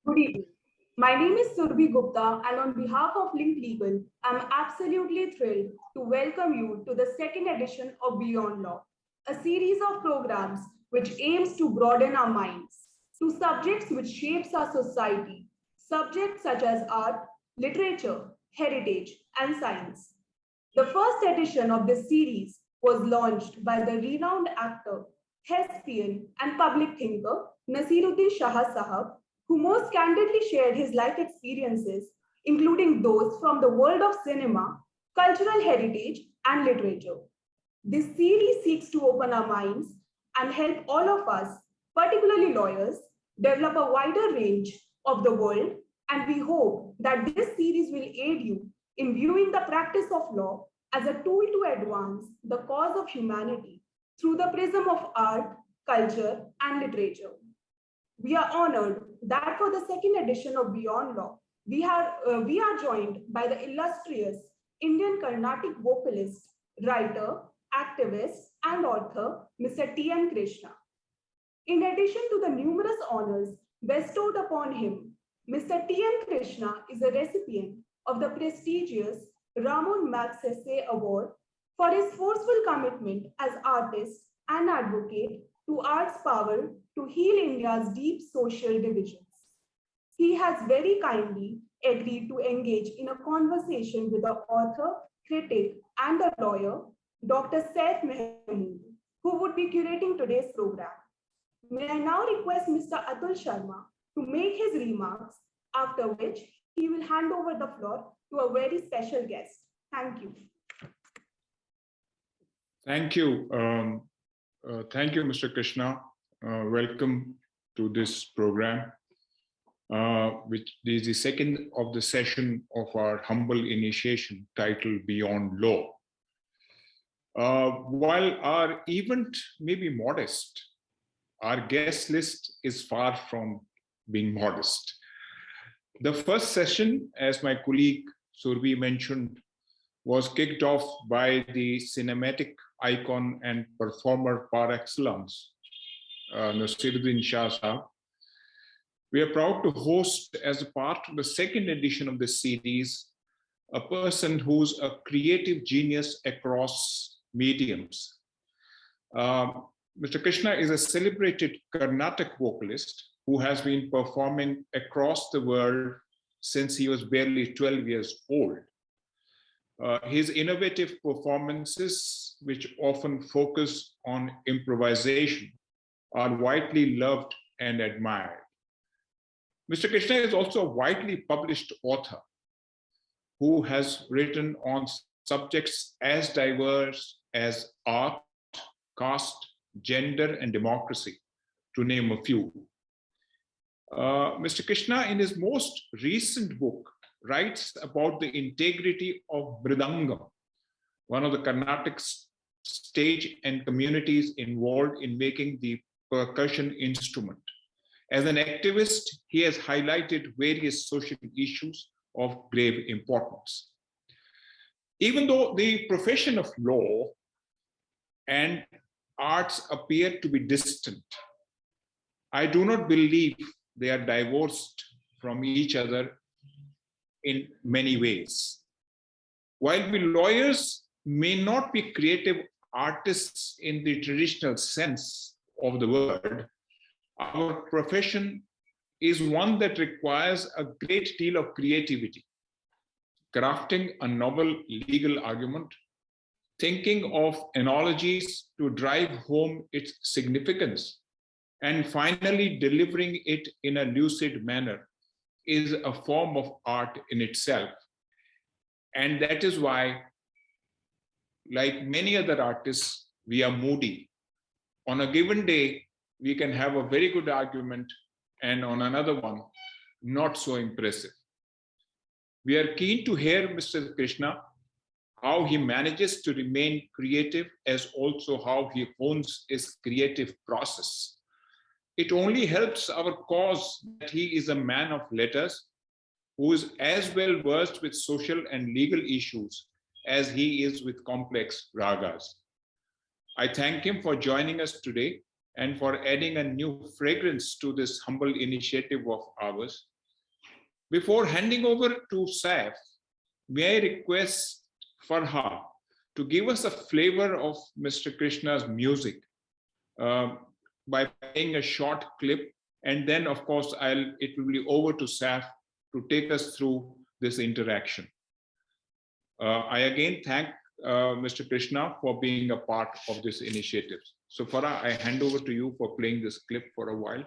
Good evening. My name is Surbhi Gupta, and on behalf of Link Legal, I'm absolutely thrilled to welcome you to the second edition of Beyond Law, a series of programs which aims to broaden our minds to subjects which shapes our society, subjects such as art, literature, heritage, and science. The first edition of this series was launched by the renowned actor, thespian, and public thinker Nasiruddin Shah Sahab, who most candidly shared his life experiences, including those from the world of cinema, cultural heritage, and literature. This series seeks to open our minds and help all of us, particularly lawyers, develop a wider range of the world, and we hope that this series will aid you in viewing the practice of law as a tool to advance the cause of humanity through the prism of art, culture, and literature. We are honored that for the second edition of Beyond Law, we are joined by the illustrious Indian Carnatic vocalist, writer, activist, and author, Mr. TM Krishna. In addition to the numerous honors bestowed upon him, Mr. TM Krishna is a recipient of the prestigious Ramon Magsaysay Award for his forceful commitment as artist and advocate to art's power to heal India's deep social divisions. He has very kindly agreed to engage in a conversation with the author, critic, and the lawyer, Dr. Saif Mahmood, who would be curating today's program. May I now request Mr. Atul Sharma to make his remarks, after which he will hand over the floor to a very special guest. Thank you. Thank you. Thank you, Mr. Krishna. Welcome to this program, which is the second of the session of our humble initiation titled Beyond Law. While our event may be modest, our guest list is far from being modest. The first session, as my colleague Surbhi mentioned, was kicked off by the cinematic icon and performer par excellence, Nasiruddin Shah Sahab. We are proud to host, as a part of the second edition of this series, a person who's a creative genius across mediums. Mr. Krishna is a celebrated Carnatic vocalist who has been performing across the world since he was barely 12 years old. His innovative performances, which often focus on improvisation, are widely loved and admired. Mr. Krishna is also a widely published author who has written on subjects as diverse as art, caste, gender, and democracy, to name a few. Mr. Krishna, in his most recent book, writes about the integrity of Mridangam, one of the Carnatic stage and communities involved in making the percussion instrument. As an activist, he has highlighted various social issues of grave importance. Even though the profession of law and arts appear to be distant, I do not believe they are divorced from each other in many ways. While we lawyers may not be creative artists in the traditional sense of the word, our profession is one that requires a great deal of creativity, crafting a novel legal argument, thinking of analogies to drive home its significance, and finally delivering it in a lucid manner is a form of art in itself. And that is why, like many other artists, we are moody. On a given day, we can have a very good argument, and on another one, not so impressive. We are keen to hear Mr. Krishna, how he manages to remain creative, as also how he hones his creative process. It only helps our cause that he is a man of letters who is as well versed with social and legal issues as he is with complex ragas. I thank him for joining us today and for adding a new fragrance to this humble initiative of ours. Before handing over to Saif, may I request Farha to give us a flavor of Mr. Krishna's music by playing a short clip, and then of course it will be over to Saif to take us through this interaction. I again thank Mr. Krishna for being a part of this initiative. So Farha, I hand over to you for playing this clip for a while.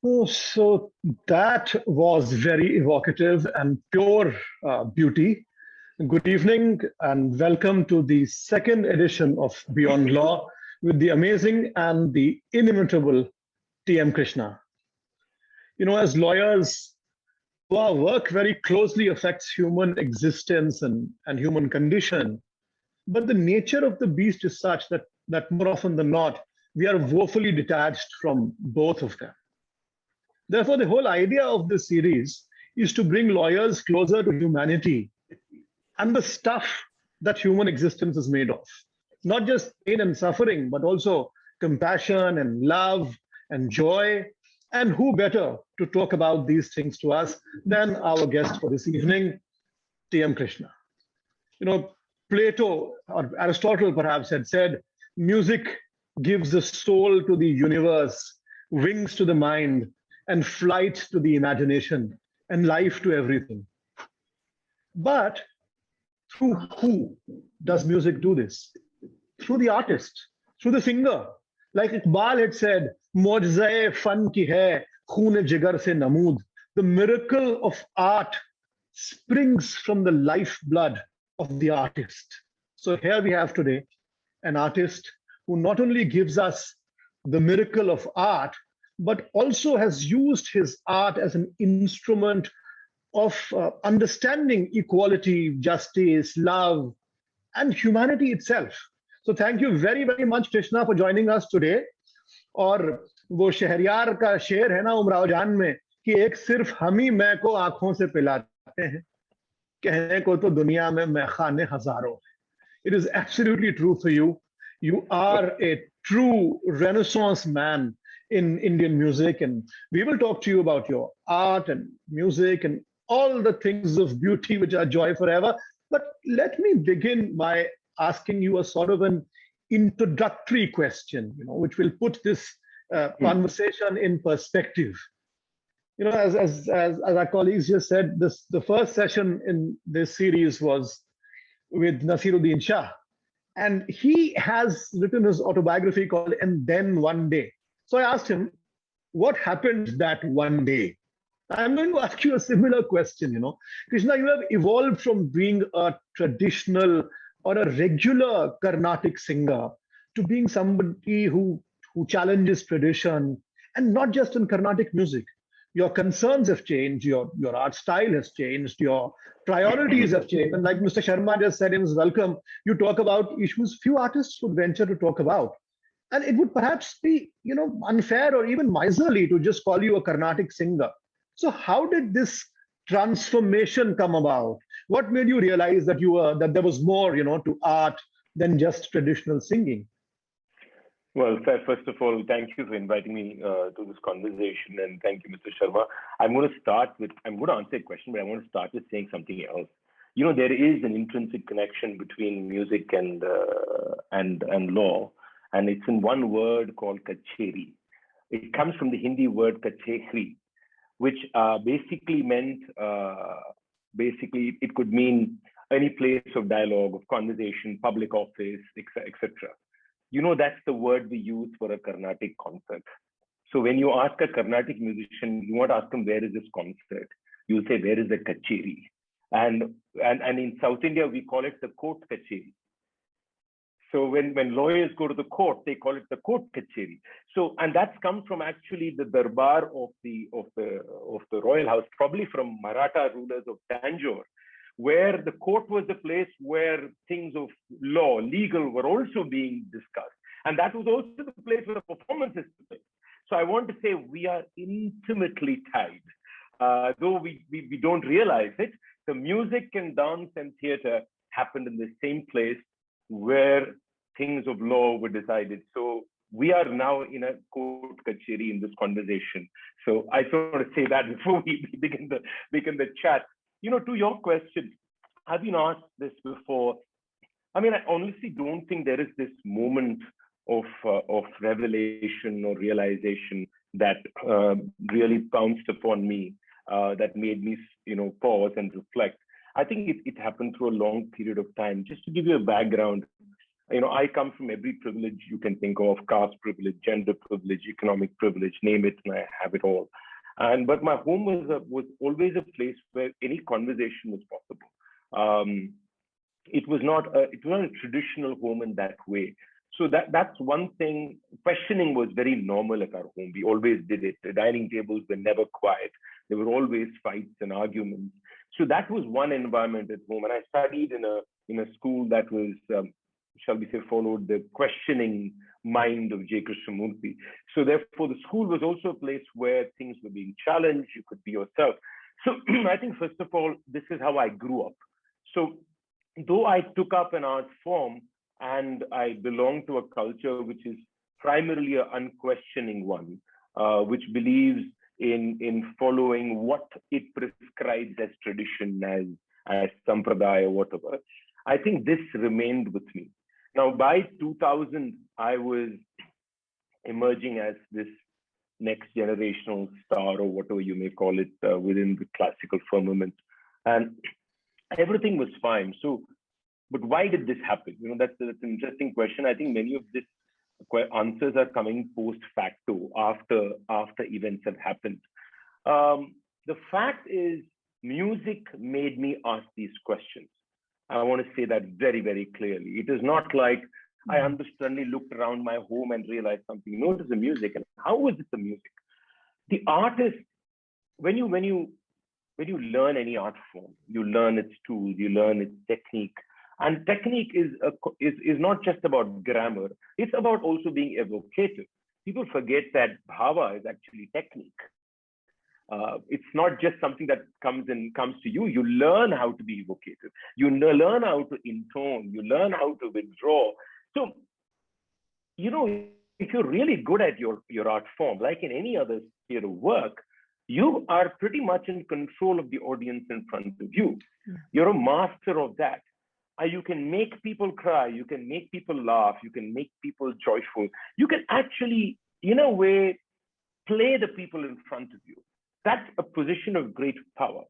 Oh, so that was very evocative and pure beauty. Good evening and welcome to the second edition of Beyond Law with the amazing and the inimitable TM Krishna. You know, as lawyers, our work very closely affects human existence and human condition. But the nature of the beast is such that more often than not, we are woefully detached from both of them. Therefore, the whole idea of this series is to bring lawyers closer to humanity and the stuff that human existence is made of. Not just pain and suffering, but also compassion and love and joy. And who better to talk about these things to us than our guest for this evening, TM Krishna. You know, Plato or Aristotle perhaps had said, music gives the soul to the universe, wings to the mind, and flight to the imagination, and life to everything. But through who does music do this? Through the artist, through the singer. Like Iqbal had said, "Mu'jiza-e fan ki hai, khoon-e jigar se namood." The miracle of art springs from the lifeblood of the artist. So here we have today an artist who not only gives us the miracle of art, but also has used his art as an instrument of understanding equality, justice, love, and humanity itself. So thank you very, very much, Krishna, for joining us today. और वो शहरयार का शेर है ना उमराव जान में कि एक सिर्फ हम ही मैं को आंखों से पिलाते हैं, कहने को तो दुनिया में मैखाने हजारों हैं. It is absolutely true for you. You are a true Renaissance man in Indian music. And we will talk to you about your art and music and all the things of beauty which are joy forever. But let me begin by asking you a sort of an introductory question, which will put this conversation in perspective. As our colleagues just said, the first session in this series was with Nasiruddin Shah, and he has written his autobiography called "And Then One Day." So I asked him, what happened that one day? I'm going to ask you a similar question. Krishna, you have evolved from being a traditional or a regular Carnatic singer to being somebody who challenges tradition, and not just in Carnatic music. Your concerns have changed, your art style has changed, your priorities have changed. And like Mr. Sharma just said in his welcome, you talk about issues few artists would venture to talk about. And it would perhaps be, unfair or even miserly to just call you a Carnatic singer. So how did this transformation come about? What made you realize that there was more, to art than just traditional singing? Well, first of all, thank you for inviting me to this conversation, and thank you, Mr. Sharma. I'm going to answer a question, but I want to start with saying something else. There is an intrinsic connection between music and law, and it's in one word called kacheri. It comes from the Hindi word kachehri, which basically meant, it could mean any place of dialogue, of conversation, public office, etc. That's the word we use for a Carnatic concert. So when you ask a Carnatic musician, you won't ask him, where is this concert? You'll say, where is the kacheri? And in South India, we call it the court kacheri. So when lawyers go to the court, they call it the court kacheri. So, and that's come from actually the darbar of the royal house, probably from Maratha rulers of Tanjore, where the court was the place where things of law, legal, were also being discussed. And that was also the place where the performances took place. So I want to say we are intimately tied. Though we don't realize it, the music and dance and theater happened in the same place where things of law were decided. So we are now in a court kacheri in this conversation. So I just want to say that before we begin the chat. To your question, I've been asked this before. I mean, I honestly don't think there is this moment of revelation or realization that really pounced upon me, that made me, pause and reflect. I think it happened through a long period of time. Just to give you a background, I come from every privilege you can think of: caste privilege, gender privilege, economic privilege, name it, and I have it all. But my home was always a place where any conversation was possible. It was not a traditional home in that way. So that's one thing. Questioning was very normal at our home. We always did it. The dining tables were never quiet. There were always fights and arguments. So that was one environment at home. And I studied in a school that was, shall we say, followed the questioning mind of J. Krishnamurti. So therefore, the school was also a place where things were being challenged. You could be yourself. So I think, first of all, this is how I grew up. So though I took up an art form and I belong to a culture which is primarily an unquestioning one, which believes in following what it prescribes as tradition, as sampradaya, or whatever, I think this remained with me. Now, by 2000, I was emerging as this next generational star, or whatever you may call it, within the classical firmament. And everything was fine. So, but why did this happen? That's an interesting question. I think many of these answers are coming post facto, after events have happened. The fact is, music made me ask these questions. I want to say that very, very clearly. It is not like I suddenly looked around my home and realized something. No, it is the music. And how was it the music? The artist, when you learn any art form, you learn its tools, you learn its technique. And technique is not just about grammar. It's about also being evocative. People forget that bhava is actually technique. It's not just something that comes to you. You learn how to be evocative. You learn how to intone. You learn how to withdraw. So, if you're really good at your art form, like in any other sphere of work, you are pretty much in control of the audience in front of you. You're a master of that. You can make people cry, you can make people laugh, you can make people joyful. You can actually, in a way, play the people in front of you. That's a position of great power.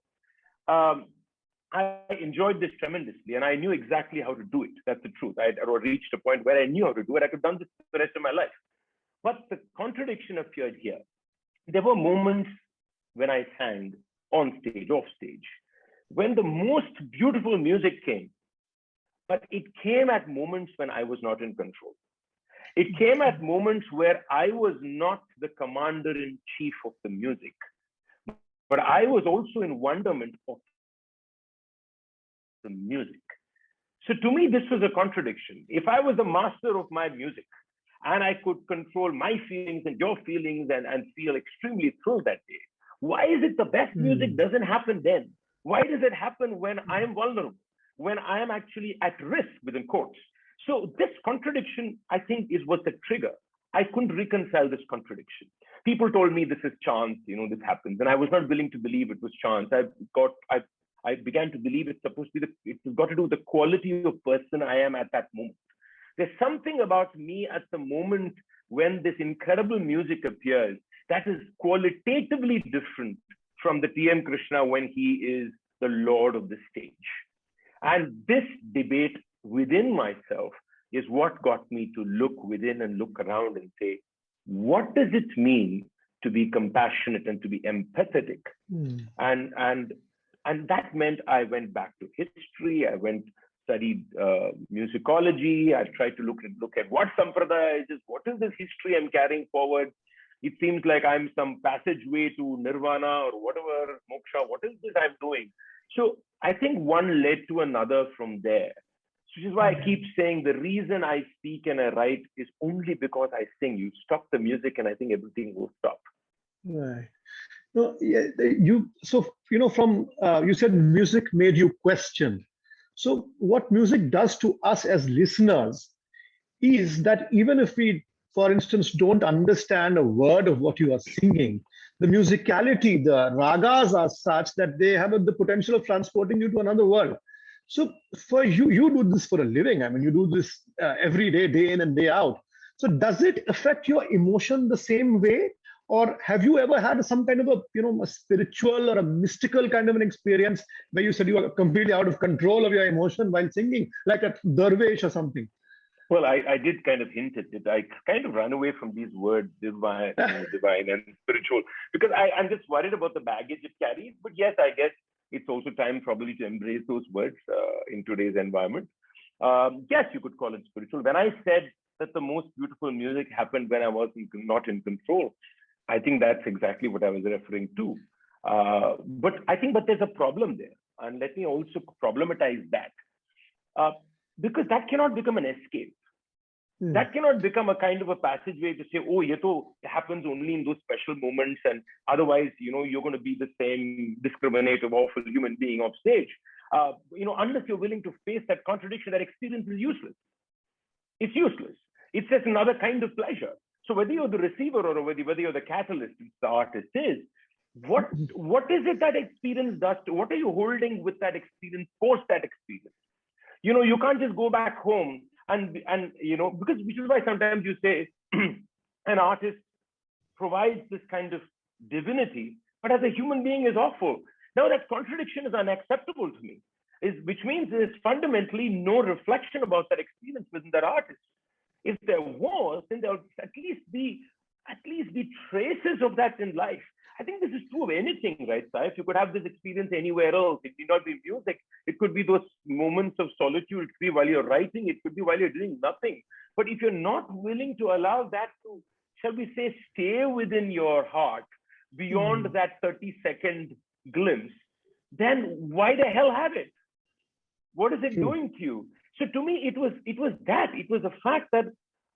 I enjoyed this tremendously, and I knew exactly how to do it. That's the truth. I had reached a point where I knew how to do it. I could have done this the rest of my life. But the contradiction appeared here. There were moments when I sang on stage, off stage, when the most beautiful music came, but it came at moments when I was not in control. It came at moments where I was not the commander-in-chief of the music, but I was also in wonderment of the music. So to me, this was a contradiction. If I was the master of my music and I could control my feelings and your feelings and feel extremely thrilled that day, why is it the best music doesn't happen then? Why does it happen when I am vulnerable, when I am actually at risk within quotes? So this contradiction, I think, was the trigger. I couldn't reconcile this contradiction. People told me this is chance, this happens. And I was not willing to believe it was chance. I began to believe it's supposed to be it's got to do with the quality of person I am at that moment. There's something about me at the moment when this incredible music appears that is qualitatively different from the TM Krishna when he is the lord of the stage. And this debate within myself is what got me to look within and look around and say, what does it mean to be compassionate and to be empathetic? And that meant I went back to history. I studied musicology. I tried to look at what sampradaya is, what is this history I'm carrying forward. It seems like I'm some passageway to nirvana or whatever, moksha. What is this I'm doing? So I think one led to another from there. Which is why I keep saying the reason I speak and I write is only because I sing. You stop the music and I think everything will stop. Right. No, yeah, you said music made you question. So what music does to us as listeners is that even if we, for instance, don't understand a word of what you are singing, the musicality, the ragas are such that they have the potential of transporting you to another world. So for you, you do this for a living. I mean, you do this every day, day in and day out. So does it affect your emotion the same way? Or have you ever had some kind of a spiritual or a mystical kind of an experience where you said you are completely out of control of your emotion while singing, like a dervish or something? Well, I did kind of hint at it. I kind of ran away from these words, divine and spiritual, because I'm just worried about the baggage it carries. But yes, I guess it's also time probably to embrace those words in today's environment. Yes, you could call it spiritual. When I said that the most beautiful music happened when I was not in control, I think that's exactly what I was referring to. But there's a problem there. And let me also problematize that. Because that cannot become an escape. That cannot become a kind of a passageway to say, oh, it happens only in those special moments. And otherwise, you're going to be the same discriminative, awful human being off stage. Unless you're willing to face that contradiction, that experience is useless. It's useless. It's just another kind of pleasure. So whether you're the receiver or whether you're the catalyst, the artist is, what is it that experience does to, what are you holding with that experience, post that experience? You can't just go back home and because which is why sometimes you say an artist provides this kind of divinity, but as a human being is awful. Now that contradiction is unacceptable to me, which means there's fundamentally no reflection about that experience within that artist. If there was, then there would at least be traces of that in life. I think this is true of anything, right, Saif? You could have this experience anywhere else. It need not be music. It could be those moments of solitude. It could be while you're writing. It could be while you're doing nothing. But if you're not willing to allow that to, shall we say, stay within your heart beyond that 30-second glimpse, then why the hell have it? What is it doing to you? So to me, it was the fact that,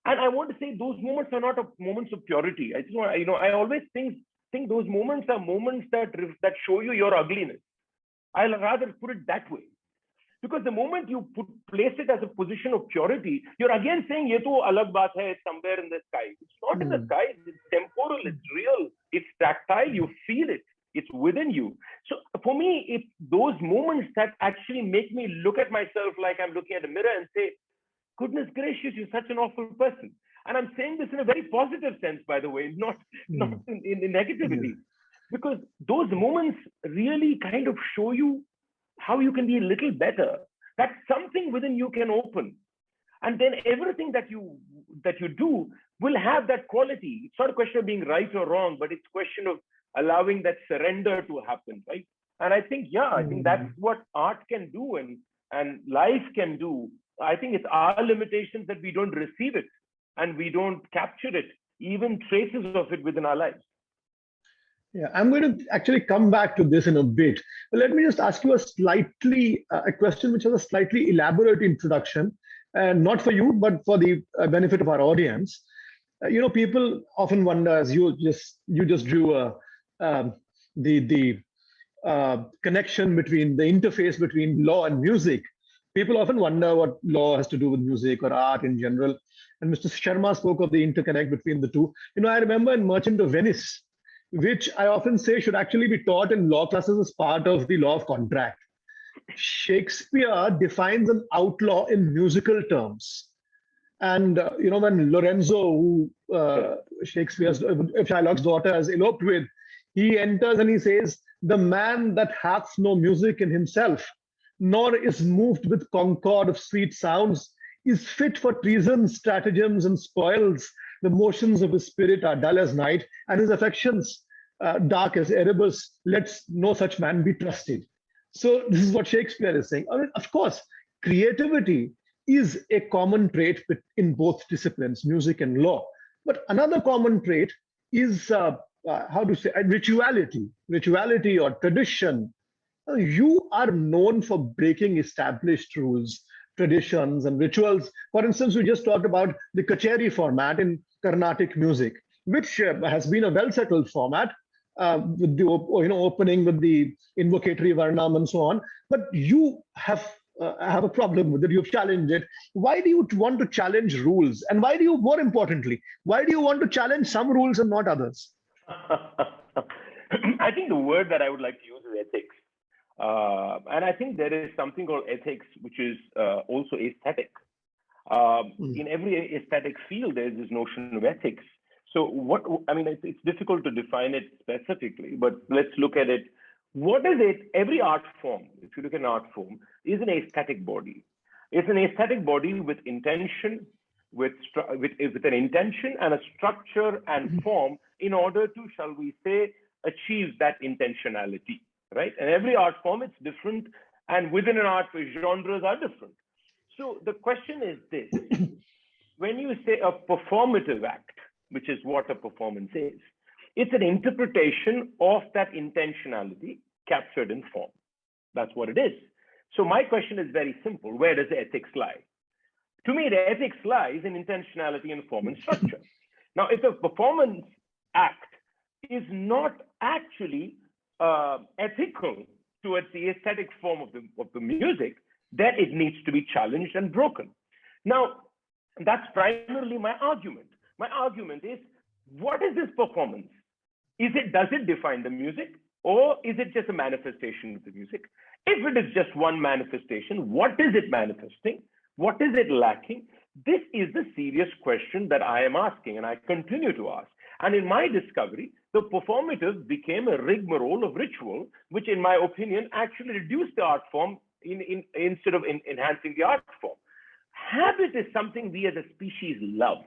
and I want to say those moments are not moments of purity. I just want, I always think those moments are moments that show you your ugliness. I'll rather put it that way. Because the moment you place it as a position of purity, you're again saying, ye to alag baat hai, it's somewhere in the sky. It's not in the sky, it's temporal, it's real, it's tactile, you feel it, it's within you. So for me, it's those moments that actually make me look at myself like I'm looking at a mirror and say, goodness gracious, you're such an awful person. And I'm saying this in a very positive sense, by the way, not in negativity. Because those moments really kind of show you how you can be a little better, that something within you can open. And then everything that you do will have that quality. It's not a question of being right or wrong, but it's a question of allowing that surrender to happen, right? And I think, I think that's what art can do and life can do. I think it's our limitations that we don't receive it and we don't capture it, even traces of it within our lives. Yeah, I'm going to actually come back to this in a bit. But let me just ask you a question which has a slightly elaborate introduction, and not for you, but for the benefit of our audience. People often wonder, as you just drew the connection between the interface between law and music. People often wonder what law has to do with music or art in general. And Mr. Sharma spoke of the interconnect between the two. I remember in Merchant of Venice, which I often say should actually be taught in law classes as part of the law of contract. Shakespeare defines an outlaw in musical terms. And, when Lorenzo, who Shylock's daughter has eloped with, he enters and he says, the man that hath no music in himself, nor is moved with concord of sweet sounds, is fit for treason, stratagems, and spoils. The motions of his spirit are dull as night, and his affections dark as Erebus. Let no such man be trusted. So this is what Shakespeare is saying. I mean, of course, creativity is a common trait in both disciplines, music and law. But another common trait is, rituality or tradition. You are known for breaking established rules, traditions, and rituals. For instance, we just talked about the kacheri format in Carnatic music, which has been a well-settled format, with the opening with the invocatory varnam and so on. But you have a problem with it. You've challenged it. Why do you want to challenge rules? And why do you, more importantly, why do you want to challenge some rules and not others? I think the word that I would like to use is ethics. And I think there is something called ethics, which is also aesthetic. In every aesthetic field, there's this notion of ethics. So it's difficult to define it specifically, but let's look at it. What is it? Every art form, if you look at an art form, is an aesthetic body. It's an aesthetic body with intention, with an intention and a structure and form in order to, shall we say, achieve that intentionality, right? And every art form, it's different, and within an art, genres are different. So the question is this: when you say a performative act, which is what a performance is, it's an interpretation of that intentionality captured in form. That's what it is. So my question is very simple: where does the ethics lie? To me, the ethics lies in intentionality and form and structure. Now, if a performance act is not actually ethical towards the aesthetic form of the music, then it needs to be challenged and broken. Now, that's primarily my argument. My argument is, what is this performance? Does it define the music, or is it just a manifestation of the music? If it is just one manifestation, what is it manifesting? What is it lacking? This is the serious question that I am asking, and I continue to ask. And in my discovery, the performative became a rigmarole of ritual, which in my opinion actually reduced the art form instead of enhancing the art form. Habit is something we as a species love.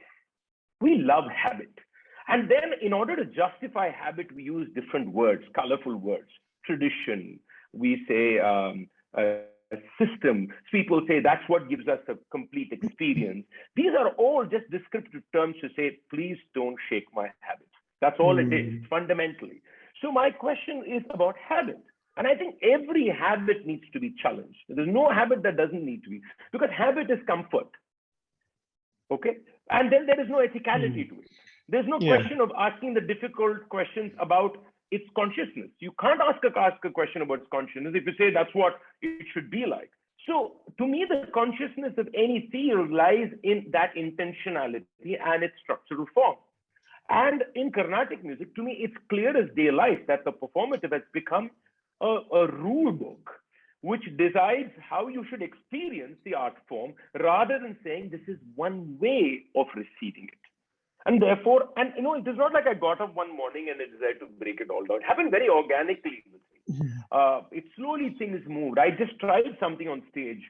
We love habit. And then in order to justify habit, we use different words, colorful words. Tradition, we say system. People say that's what gives us a complete experience. These are all just descriptive terms to say, please don't shake my habit. That's all it is, fundamentally. So my question is about habit. And I think every habit needs to be challenged. There's no habit that doesn't need to be, because habit is comfort. Okay? And then there is no ethicality to it. There's no question of asking the difficult questions about its consciousness. You can't ask a question about its consciousness if you say that's what it should be like. So to me, the consciousness of any field lies in that intentionality and its structural form. And in Carnatic music, to me, it's clear as daylight that the performative has become a rule book which decides how you should experience the art form rather than saying this is one way of receiving it. And therefore, and you know, it is not like I got up one morning and I decided to break it all down. It happened very organically with me. It slowly things moved. I just tried something on stage.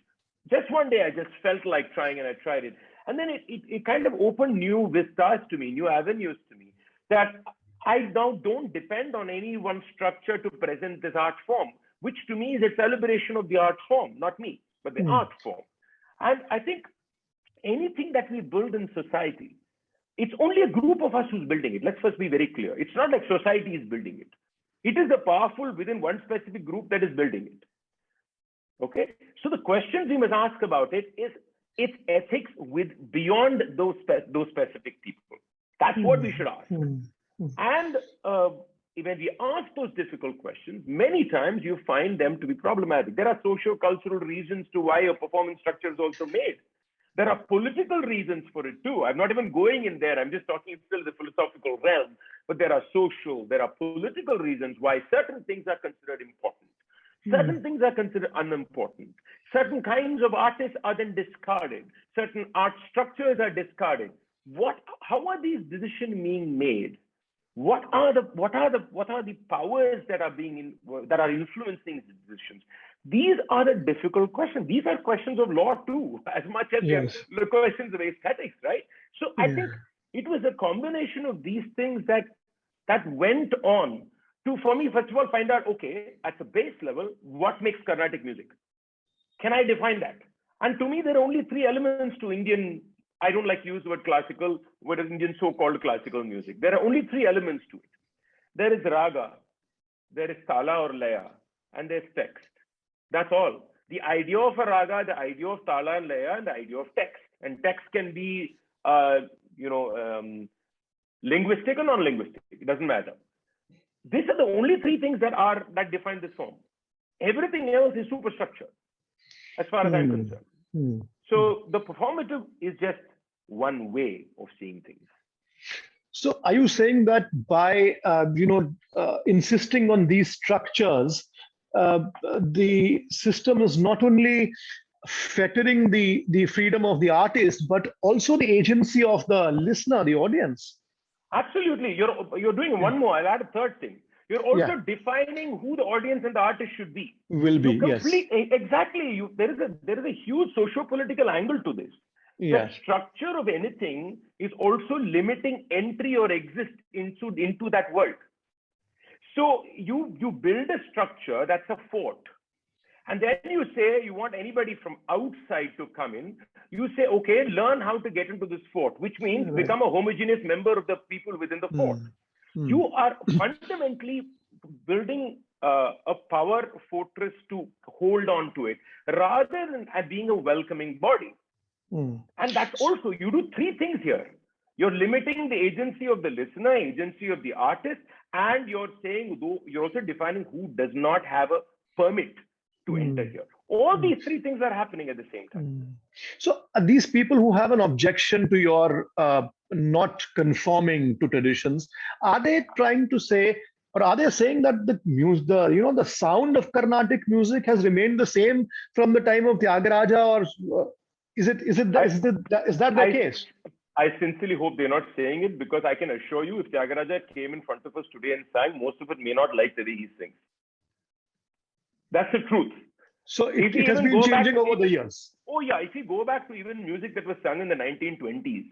Just one day, I just felt like trying and I tried it. And then it kind of opened new vistas to me, new avenues to me, that I now don't depend on any one structure to present this art form, which to me is a celebration of the art form, not me, but the art form. And I think anything that we build in society, it's only a group of us who's building it. Let's first be very clear. It's not like society is building it. It is the powerful within one specific group that is building it. Okay? So the questions we must ask about it is its ethics with beyond those specific people. That's what we should ask. And when we ask those difficult questions, many times you find them to be problematic. There are socio-cultural reasons to why a performance structure is also made. There are political reasons for it too. I'm not even going in there. I'm just talking still the philosophical realm. But there are social, there are political reasons why certain things are considered important. Certain things are considered unimportant. Certain kinds of artists are then discarded. Certain art structures are discarded. How are these decisions being made? What are the powers that are influencing these decisions? These are the difficult questions. These are questions of law too, as much as the questions of aesthetics, right? So I think it was a combination of these things that went on to, for me, first of all, find out, okay, at the base level, what makes Carnatic music? Can I define that? And to me, there are only three elements to Indian, I don't like to use the word classical, what is Indian so-called classical music. There are only three elements to it. There is raga, there is tala or laya, and there's text. That's all. The idea of a raga, the idea of tala and laya, and the idea of text. And text can be, linguistic or non-linguistic. It doesn't matter. These are the only three things that define this form. Everything else is superstructure, as far as I'm concerned. So the performative is just one way of seeing things. So are you saying that by insisting on these structures, the system is not only fettering the freedom of the artist, but also the agency of the listener, the audience? Absolutely. You're doing one more. I'll add a third thing. You're also defining who the audience and the artist should be. Will be, yes. Exactly. There is a huge socio-political angle to this. Yes. The structure of anything is also limiting entry or exist into that world. So you build a structure that's a fort. And then you say you want anybody from outside to come in. You say, okay, learn how to get into this fort, which means become a homogeneous member of the people within the fort. You are fundamentally building a power fortress to hold on to it, rather than being a welcoming body. And that's also, you do three things here. You're limiting the agency of the listener, agency of the artist, and you're saying, you're also defining who does not have a permit to enter here. All these three things are happening at the same time. So these people who have an objection to your not conforming to traditions, are they trying to say, or are they saying that the sound of Carnatic music has remained the same from the time of Tyagaraja, or is that the case? I sincerely hope they're not saying it, because I can assure you, if Tyagaraja came in front of us today and sang, most of it may not like the way he sings. That's the truth. So it has been changing over the years. Oh yeah, if you go back to even music that was sung in the 1920s,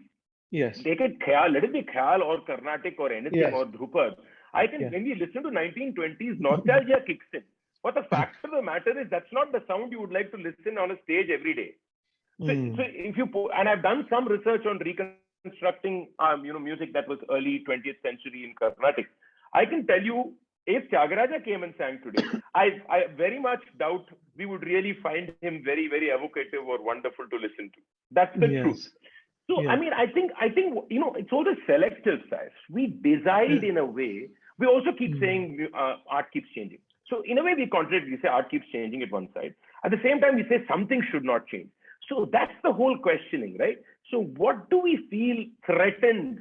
take it khayal, let it be khayal or Carnatic or anything or Dhrupad. When we listen to 1920s, nostalgia kicks in. But the fact of the matter is that's not the sound you would like to listen on a stage every day. So if you and I've done some research on reconstructing music that was early 20th century in Carnatic. I can tell you, if Tyagaraja came and sang today, I very much doubt we would really find him very, very evocative or wonderful to listen to. That's the truth. So, I mean, I think, it's all the selective size. We decide in a way. We also keep saying art keeps changing. So in a way, we contradict. We say art keeps changing at one side. At the same time, we say something should not change. So that's the whole questioning, right? So what do we feel threatened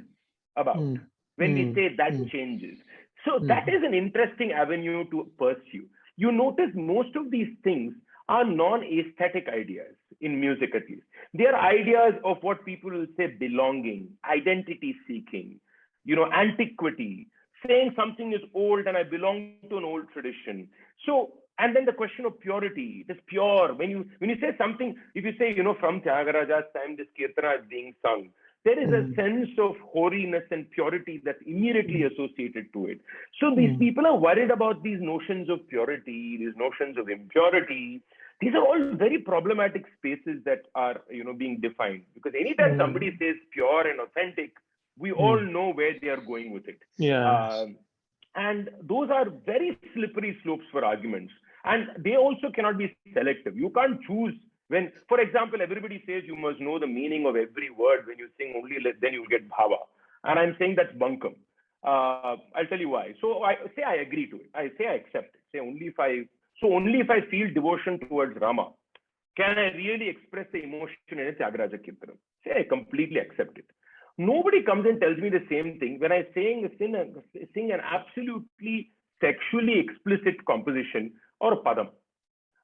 about when we say that changes? So that is an interesting avenue to pursue. You notice most of these things are non-aesthetic ideas in music, at least. They are ideas of what people will say belonging, identity seeking, antiquity, saying something is old and I belong to an old tradition. So, and then the question of purity, it is pure. When you say something, if you say, from Tyagaraja's time, this Kirtana is being sung, there is a sense of holiness and purity that's immediately associated to it. So these people are worried about these notions of purity, these notions of impurity. These are all very problematic spaces that are, being defined. Because anytime somebody says pure and authentic, we all know where they are going with it. Yeah. And those are very slippery slopes for arguments. And they also cannot be selective. You can't choose when, for example, everybody says you must know the meaning of every word when you sing only, then you'll get bhava. And I'm saying that's bunkum. I'll tell you why. So I say I agree to it. I say I accept it. Say only if I feel devotion towards Rama, can I really express the emotion in a Tyagaraja Kirtanam? Say I completely accept it. Nobody comes and tells me the same thing when I sing an absolutely sexually explicit composition or a padam.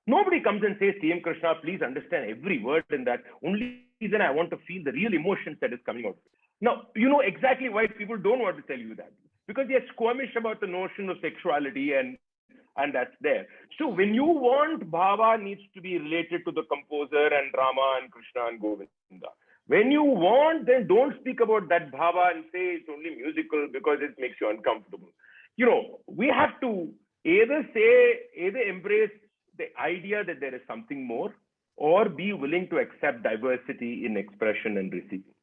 Nobody comes and says, TM Krishna, please understand every word in that. Only then I want to feel the real emotions that is coming out. Now, you know exactly why people don't want to tell you that. Because they're squeamish about the notion of sexuality and that's there. So when you want bhava needs to be related to the composer and Rama and Krishna and Govinda. When you want, then don't speak about that bhava and say it's only musical because it makes you uncomfortable. We have to either embrace the idea that there is something more or be willing to accept diversity in expression and receiving.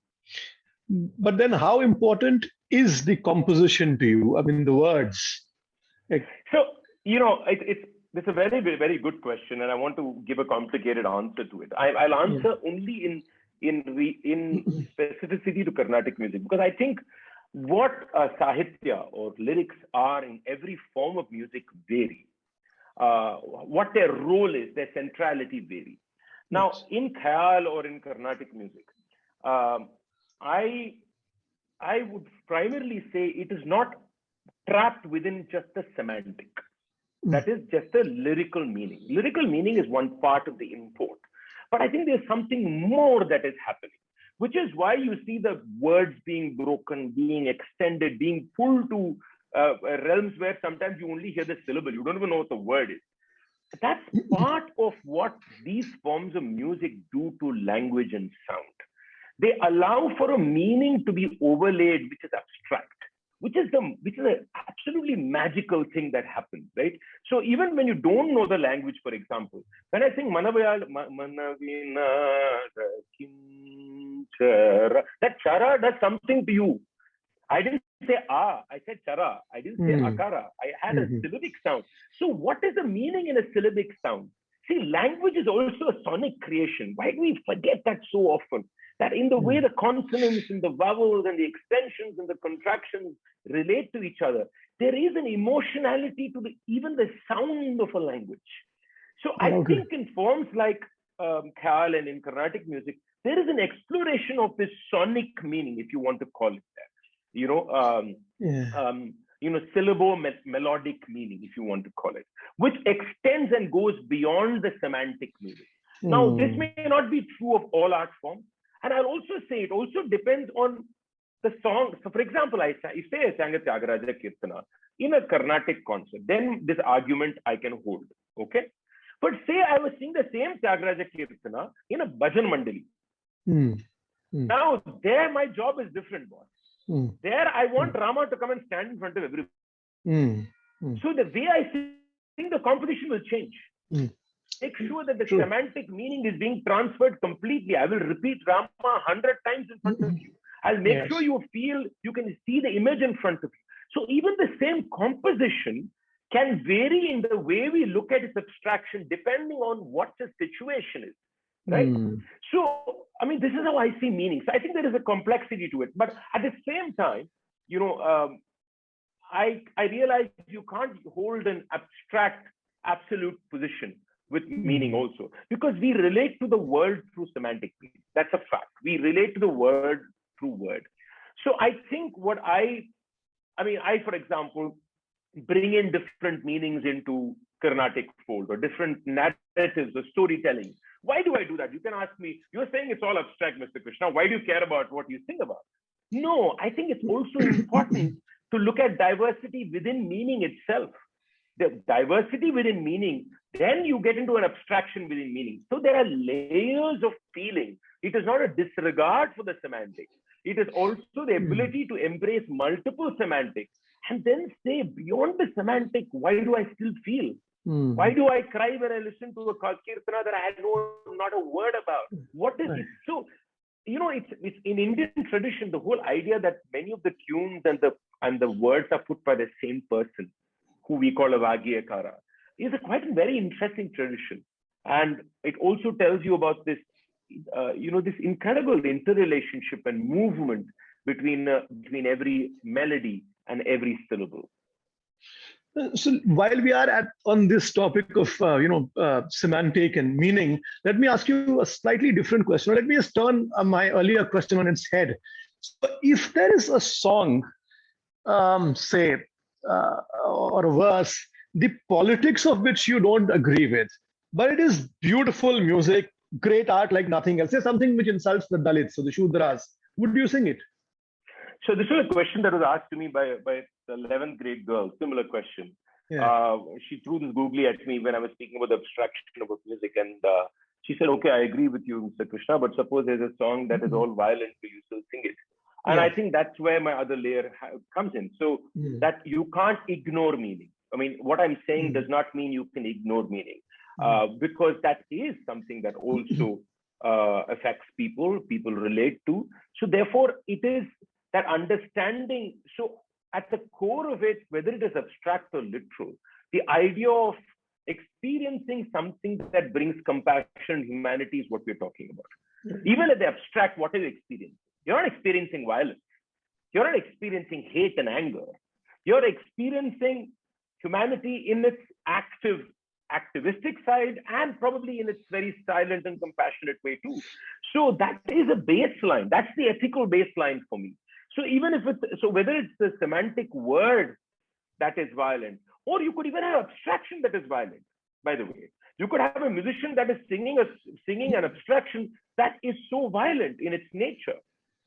But then how important is the composition to you? I mean, the words. So, it's a very, very, very good question, and I want to give a complicated answer to it. I'll answer only in specificity to Carnatic music, because I think what sahitya or lyrics are in every form of music vary. What their role is, their centrality vary. Now, in Khayal or in Carnatic music, I would primarily say it is not trapped within just the semantic. That is just a lyrical meaning. Lyrical meaning is one part of the import. But I think there's something more that is happening, which is why you see the words being broken, being extended, being pulled to realms where sometimes you only hear the syllable. You don't even know what the word is. That's part of what these forms of music do to language and sound. They allow for a meaning to be overlaid, which is abstract, which is an absolutely magical thing that happens, right? So even when you don't know the language, for example, when I sing Manavina, that chara does something to you. I didn't say I said chara. I didn't say akara. I had a syllabic sound. So what is the meaning in a syllabic sound? See, language is also a sonic creation. Why do we forget that so often? That in the way the consonants and the vowels and the extensions and the contractions relate to each other, there is an emotionality to even the sound of a language. So I think in forms like Khayal and in Carnatic music, there is an exploration of this sonic meaning, if you want to call it that. Syllabo-melodic meaning, if you want to call it, which extends and goes beyond the semantic meaning. Now, this may not be true of all art forms. And I'll also say it also depends on the song. So, for example, if I sang a Tyagaraja Kirtana in a Carnatic concert, then this argument I can hold, okay? But say I was singing the same Tyagaraja Kirtana in a Bhajan Mandali. Now, there my job is different, boss. There I want Rama to come and stand in front of everybody. So the way I sing, the composition will change. Make sure that the semantic meaning is being transferred completely. I will repeat Rama 100 times in front of you. I'll make sure you can see the image in front of you. So even the same composition can vary in the way we look at its abstraction, depending on what the situation is, right? So, I mean, this is how I see meaning. So I think there is a complexity to it. But at the same time, I realized you can't hold an abstract, absolute position with meaning also, because we relate to the world through semantic meaning. That's a fact. We relate to the word through word. So I think what I, for example, bring in different meanings into Carnatic fold, or different narratives or storytelling. Why do I do that? You can ask me, you're saying it's all abstract, Mr. Krishna. Why do you care about what you sing about? No, I think it's also important to look at diversity within meaning itself. The diversity within meaning, then you get into an abstraction within meaning. So there are layers of feeling. It is not a disregard for the semantic. It is also the ability to embrace multiple semantics and then say, beyond the semantic, why do I still feel? Why do I cry when I listen to a kirtana that I know not a word about? What is it? So, it's in Indian tradition, the whole idea that many of the tunes and the words are put by the same person, who we call a Vagyakara, is quite a very interesting tradition. And it also tells you about this, this incredible interrelationship and movement between every melody and every syllable. So while we are on this topic of semantic and meaning, let me ask you a slightly different question. Let me just turn my earlier question on its head. So if there is a song, say, or a verse, the politics of which you don't agree with, but it is beautiful music, great art like nothing else. Say something which insults the Dalits or the Shudras, would you sing it? So this was a question that was asked to me by the 11th grade girl, similar question. Yeah. She threw this googly at me when I was speaking about the abstraction of music, and she said, okay, I agree with you, Mr. Krishna, but suppose there's a song that is all violent, do you still sing it? And I think that's where my other layer comes in. So that you can't ignore meaning. I mean, what I'm saying does not mean you can ignore meaning, because that is something that also affects people relate to. So therefore, it is that understanding. So at the core of it, whether it is abstract or literal, the idea of experiencing something that brings compassion and humanity is what we're talking about. Even at the abstract, what are you experiencing? You're not experiencing violence. You're not experiencing hate and anger. You're experiencing humanity in its activistic side, and probably in its very silent and compassionate way too. So that is a baseline. That's the ethical baseline for me. So even if whether it's the semantic word that is violent, or you could even have abstraction that is violent, by the way. You could have a musician that is singing an abstraction that is so violent in its nature.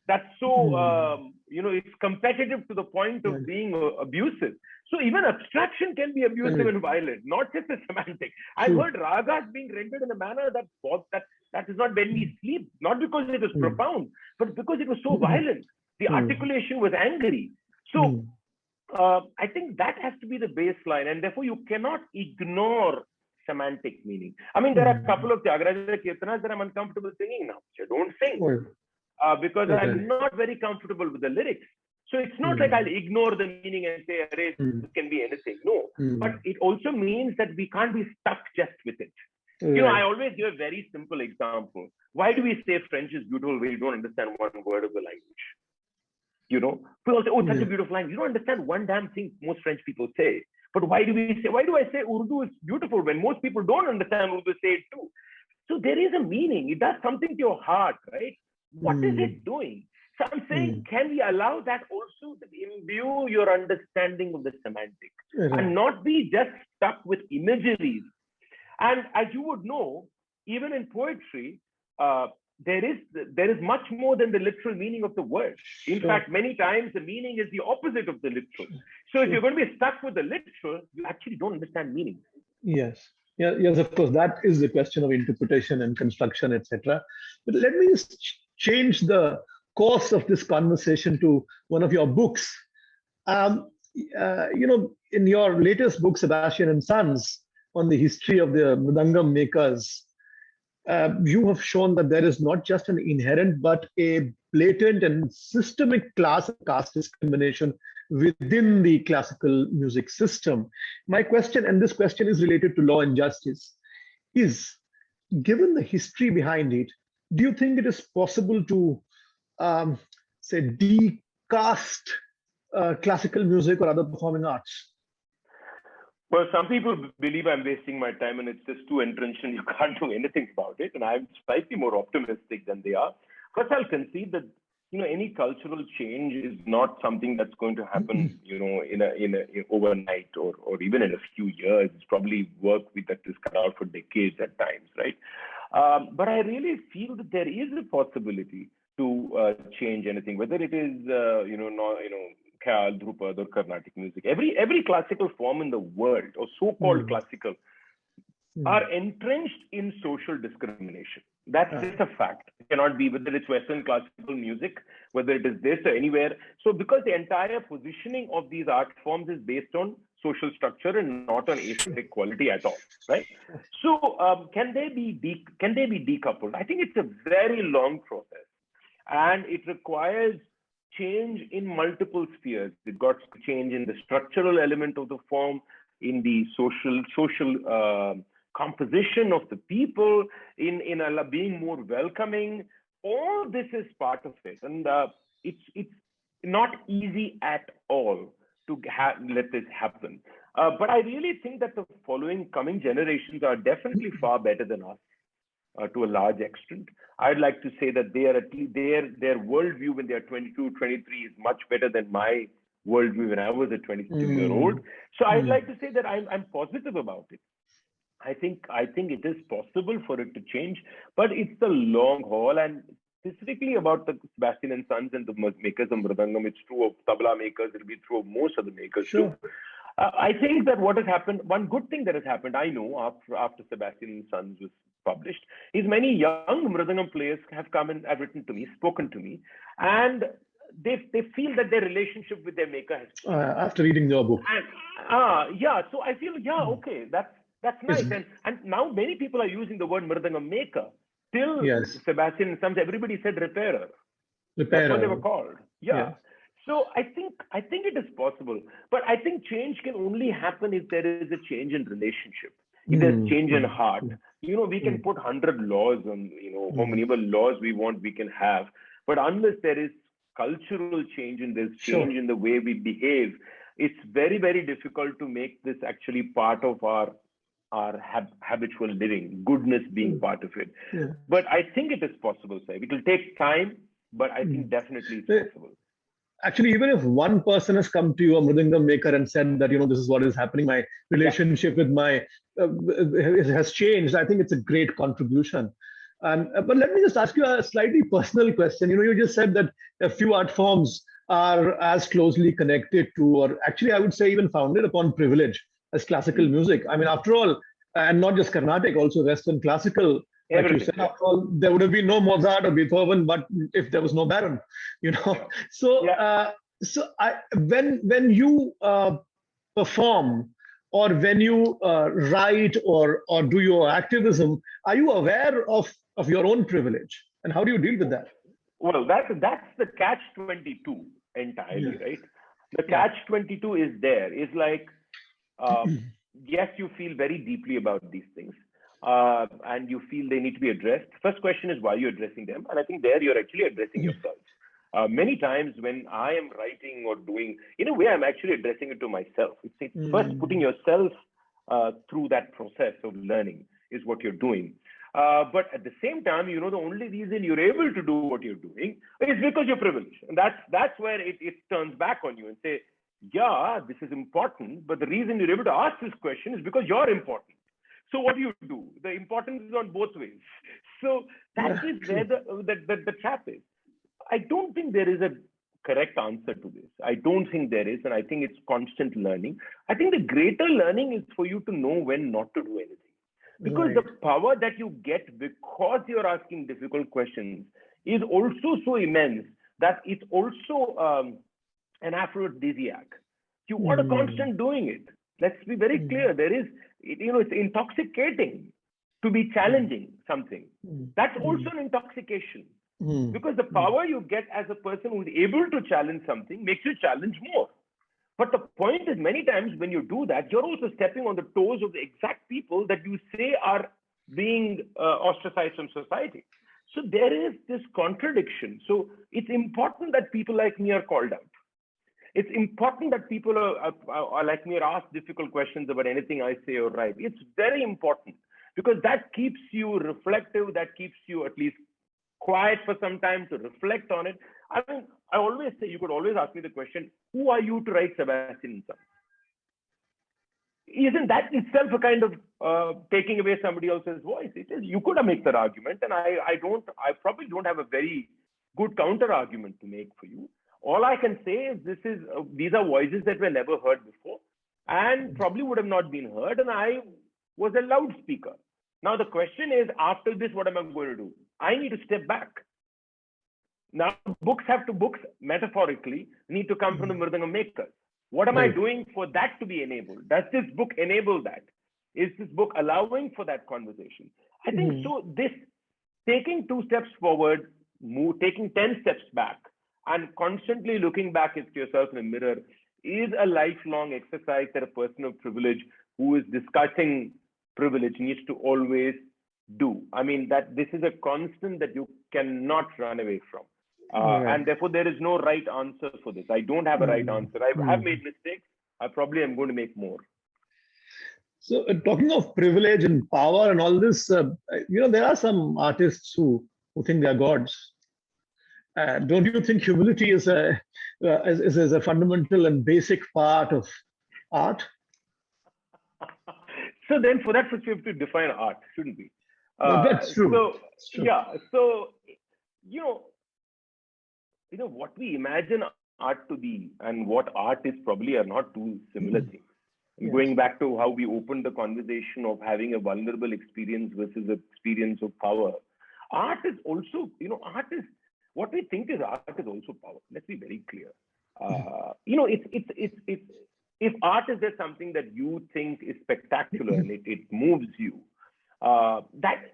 That's so, it's competitive to the point of being abusive. So even abstraction can be abusive and violent, not just the semantic. I've heard ragas being rendered in a manner that is not when we sleep, not because it was profound, but because it was so violent. The articulation was angry. So I think that has to be the baseline, and therefore you cannot ignore semantic meaning. I mean, there are a couple of Tyagaraja Kirtanas that I'm uncomfortable singing now, which I don't sing. Because I'm not very comfortable with the lyrics. So it's not like I'll ignore the meaning and say, array, this can be anything. No, but it also means that we can't be stuck just with it. I always give a very simple example. Why do we say French is beautiful when you don't understand one word of the language? People say, oh, such a beautiful language. You don't understand one damn thing most French people say. But why do I say Urdu is beautiful when most people don't understand Urdu, say it too? So there is a meaning. It does something to your heart, right? What is it doing? So I'm saying, can we allow that also to imbue your understanding of the semantic and not be just stuck with imageries? And as you would know, even in poetry, there is much more than the literal meaning of the word. In fact, many times the meaning is the opposite of the literal. So if you're going to be stuck with the literal, you actually don't understand meaning. Yes. Yeah, yes, of course, that is the question of interpretation and construction, etc. But let me just change the course of this conversation to one of your books. In your latest book, Sebastian and Sons, on the history of the Mridangam makers, you have shown that there is not just an inherent, but a blatant and systemic class and caste discrimination within the classical music system. My question, and this question is related to law and justice, is, given the history behind it, do you think it is possible to, say, de-caste classical music or other performing arts? Well, some people believe I'm wasting my time and it's just too entrenched and you can't do anything about it. And I'm slightly more optimistic than they are. First, I'll concede that any cultural change is not something that's going to happen, in overnight or even in a few years. It's probably work that is cut out for decades at times, right? But I really feel that there is a possibility to change anything, whether it is, Khyal, Dhrupad, or Carnatic music. Every classical form in the world, or so-called classical, are entrenched in social discrimination. That's just a fact. It cannot be, whether it's Western classical music, whether it is this or anywhere. So because the entire positioning of these art forms is based on social structure and not on aesthetic quality at all, right? So can they be decoupled? I think it's a very long process, and it requires change in multiple spheres. It got to change in the structural element of the form, in the social composition of the people, in being more welcoming. All this is part of it, and it's not easy at all to let this happen. But I really think that the coming generations are definitely far better than us. To a large extent, I'd like to say that their worldview when they're 22, 23 is much better than my worldview when I was a 22-year-old. So I'd like to say that I'm positive about it. I think it is possible for it to change, but it's the long haul. And specifically about the Sebastian and Sons and the makers of Mridangam, it's true of tabla makers. It'll be true of most of the makers too. I think that what has happened, one good thing that has happened, I know after Sebastian and Sons was published, is many young Mridangam players have come and have written to me, spoken to me, and they feel that their relationship with their maker has changed. After reading your book. And, so I feel, okay, that's nice. And now many people are using the word Mridangam maker. Till Sebastian and Sons, everybody said repairer. That's what they were called. Yeah. So I think it is possible, but I think change can only happen if there is a change in relationship. If there's change in heart. We can put 100 laws on, how many laws we want, we can have. But unless there is cultural change and there's change in the way we behave, it's very, very difficult to make this actually part of our habitual living, goodness being part of it. But I think it is possible, Saif. It will take time, but I think definitely it's possible. Actually, even if one person has come to you, a Mridangam maker, and said that, this is what is happening, my relationship with my has changed, I think it's a great contribution. But let me just ask you a slightly personal question. You just said that a few art forms are as closely connected to, or actually I would say even founded upon privilege as classical music. I mean, after all, and not just Carnatic, also Western classical. Like you said, after all, there would have been no Mozart or Beethoven, but if there was no Baron, So, when you perform, or when you write or do your activism, are you aware of your own privilege, and how do you deal with that? Well, that's the catch-22 entirely, right? The catch-22 is there. It's like, yes, you feel very deeply about these things. And you feel they need to be addressed. First question is, why are you addressing them? And I think there you're actually addressing yourself. Many times when I am writing or doing, in a way, I'm actually addressing it to myself. It's first putting yourself through that process of learning is what you're doing. But at the same time, the only reason you're able to do what you're doing is because you're privileged. And that's where it turns back on you and say, yeah, this is important, but the reason you're able to ask this question is because you're important. So what do? The importance is on both ways. So that is where the trap is. I don't think there is a correct answer to this. I don't think there is, and I think it's constant learning. I think the greater learning is for you to know when not to do anything. Because the power that you get because you're asking difficult questions is also so immense that it's also an aphrodisiac. You want a constant doing it. Let's be very clear. It's intoxicating to be challenging something. That's also an intoxication. Because the power you get as a person who's able to challenge something makes you challenge more. But the point is, many times when you do that, you're also stepping on the toes of the exact people that you say are being ostracized from society. So there is this contradiction. So it's important that people like me are called out. It's important that people are like me, or ask difficult questions about anything I say or write. It's very important because that keeps you reflective, that keeps you at least quiet for some time to reflect on it. I mean, I always say, you could always ask me the question, who are you to write Sebastian and Sons? Isn't that itself a kind of taking away somebody else's voice? It is. You could have made that argument, and I probably don't have a very good counter argument to make for you. All I can say is these are voices that were never heard before and probably would have not been heard, and I was a loudspeaker. Now the question is, after this, what am I going to do? I need to step back. Now books metaphorically need to come from the Mridangam makers. What am I doing for that to be enabled? Does this book enable that? Is this book allowing for that conversation? I think so. This taking 2 steps forward, taking 10 steps back, and constantly looking back at yourself in a mirror is a lifelong exercise that a person of privilege who is discussing privilege needs to always do. I mean, that this is a constant that you cannot run away from. And therefore, there is no right answer for this. I don't have a right answer. I have made mistakes. I probably am going to make more. So talking of privilege and power and all this, there are some artists who think they are gods. Don't you think humility is a fundamental and basic part of art? So then for that, first we have to define art, shouldn't we? That's true. So, yeah. So, what we imagine art to be and what art is probably are not two similar things. Yes. Going back to how we opened the conversation of having a vulnerable experience versus an experience of power. Art is also, what we think is art is also power. Let's be very clear. If art is just something that you think is spectacular and it moves you, that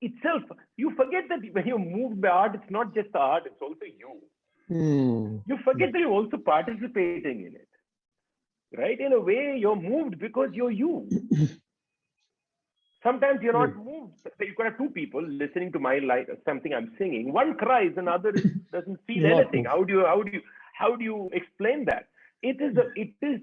itself, you forget that when you're moved by art, it's not just the art, it's also you. You forget that you're also participating in it, right? In a way, you're moved because you're you. Sometimes you're not moved. You could have 2 people listening to something I'm singing. One cries, another doesn't feel anything. How do you explain that? It is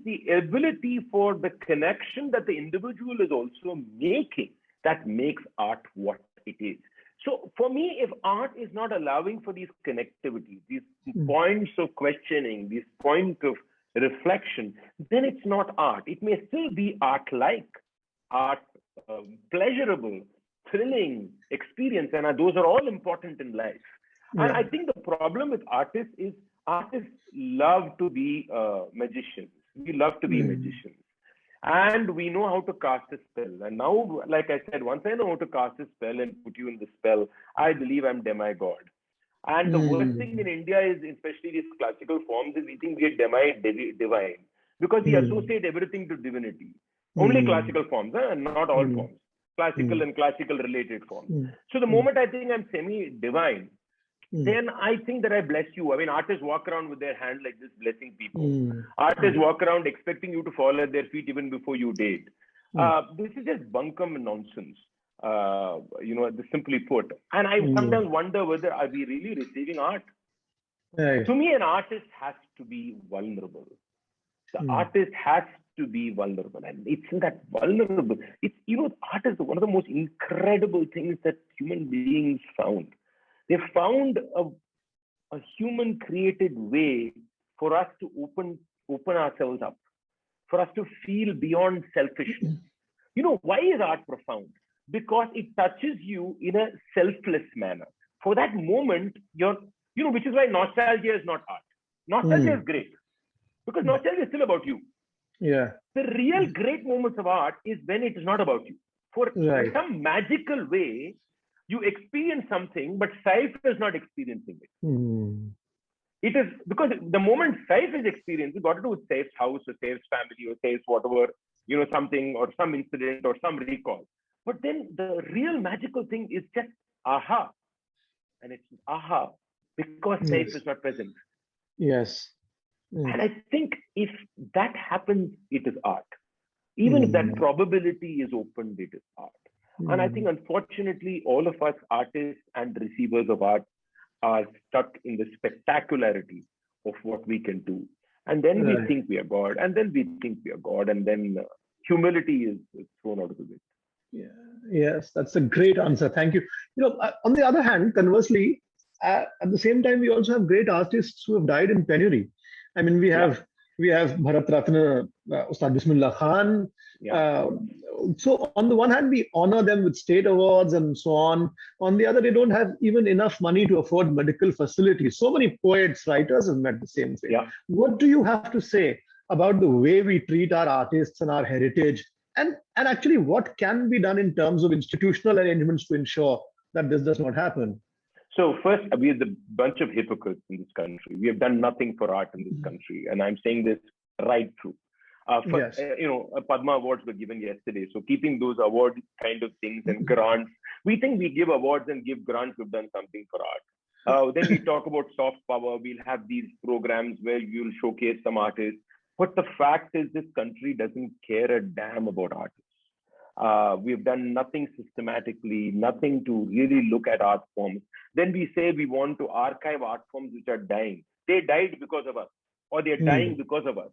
the ability for the connection that the individual is also making that makes art what it is. So for me, if art is not allowing for these connectivities, these points of questioning, these points of reflection, then it's not art. It may still be art-like, pleasurable, thrilling experience, and those are all important in life. Yeah. And I think the problem with artists is artists love to be magicians. We love to be magicians. And we know how to cast a spell. And now, like I said, once I know how to cast a spell and put you in the spell, I believe I'm demigod. And the worst thing in India is, especially these classical forms, is we think we are divine because we associate everything to divinity. Only classical forms, and not all forms. Classical and classical related forms. So the moment I think I'm semi-divine, then I think that I bless you. I mean, artists walk around with their hand like this, blessing people. Artists walk around expecting you to fall at their feet even before you did. This is just bunkum and nonsense, simply put. And I sometimes wonder whether are we really receiving art? To me, an artist has to be vulnerable. The artist has to be vulnerable. And it's in that vulnerable. Art is one of the most incredible things that human beings found. They found a human created way for us to open ourselves up, for us to feel beyond selfishness. Why is art profound? Because it touches you in a selfless manner. For that moment, which is why nostalgia is not art. Nostalgia is great because nostalgia is still about you. Yeah. The real great moments of art is when it is not about you. In some magical way, you experience something, but Saif is not experiencing it. It is because the moment Saif is experiencing, got to do with Saif's house or Saif's family or Saif's whatever, something or some incident or some recall. But then the real magical thing is just aha. And it's aha because Saif is not present. Yes. And I think if that happens, it is art. Even if that probability is opened, it is art. And I think, unfortunately, all of us artists and receivers of art are stuck in the spectacularity of what we can do. And then we Right. think we are God, and then we think we are God, and then humility is thrown out of the way. Yeah. Yes, that's a great answer. Thank you. On the other hand, conversely, at the same time, we also have great artists who have died in penury. I mean, Yeah. we have Bharat Ratna, Ustad Bismillah Khan. Yeah. Uh, so on the one hand, we honor them with state awards and so on. On the other, they don't have even enough money to afford medical facilities. So many poets, writers have met the same fate. Yeah. What do you have to say about the way we treat our artists and our heritage? And actually, what can be done in terms of institutional arrangements to ensure that this does not happen? So first, we are the bunch of hypocrites in this country. We have done nothing for art in this country, and I'm saying this right through. Yes. Padma Awards were given yesterday. So keeping those award kind of things and grants, we think we give awards and give grants, we've done something for art. Then we talk about soft power. We'll have these programs where you'll showcase some artists. But the fact is, this country doesn't care a damn about artists. We've done nothing systematically, nothing to really look at art forms. Then we say we want to archive art forms which are dying. They died because of us, or they're dying because of us.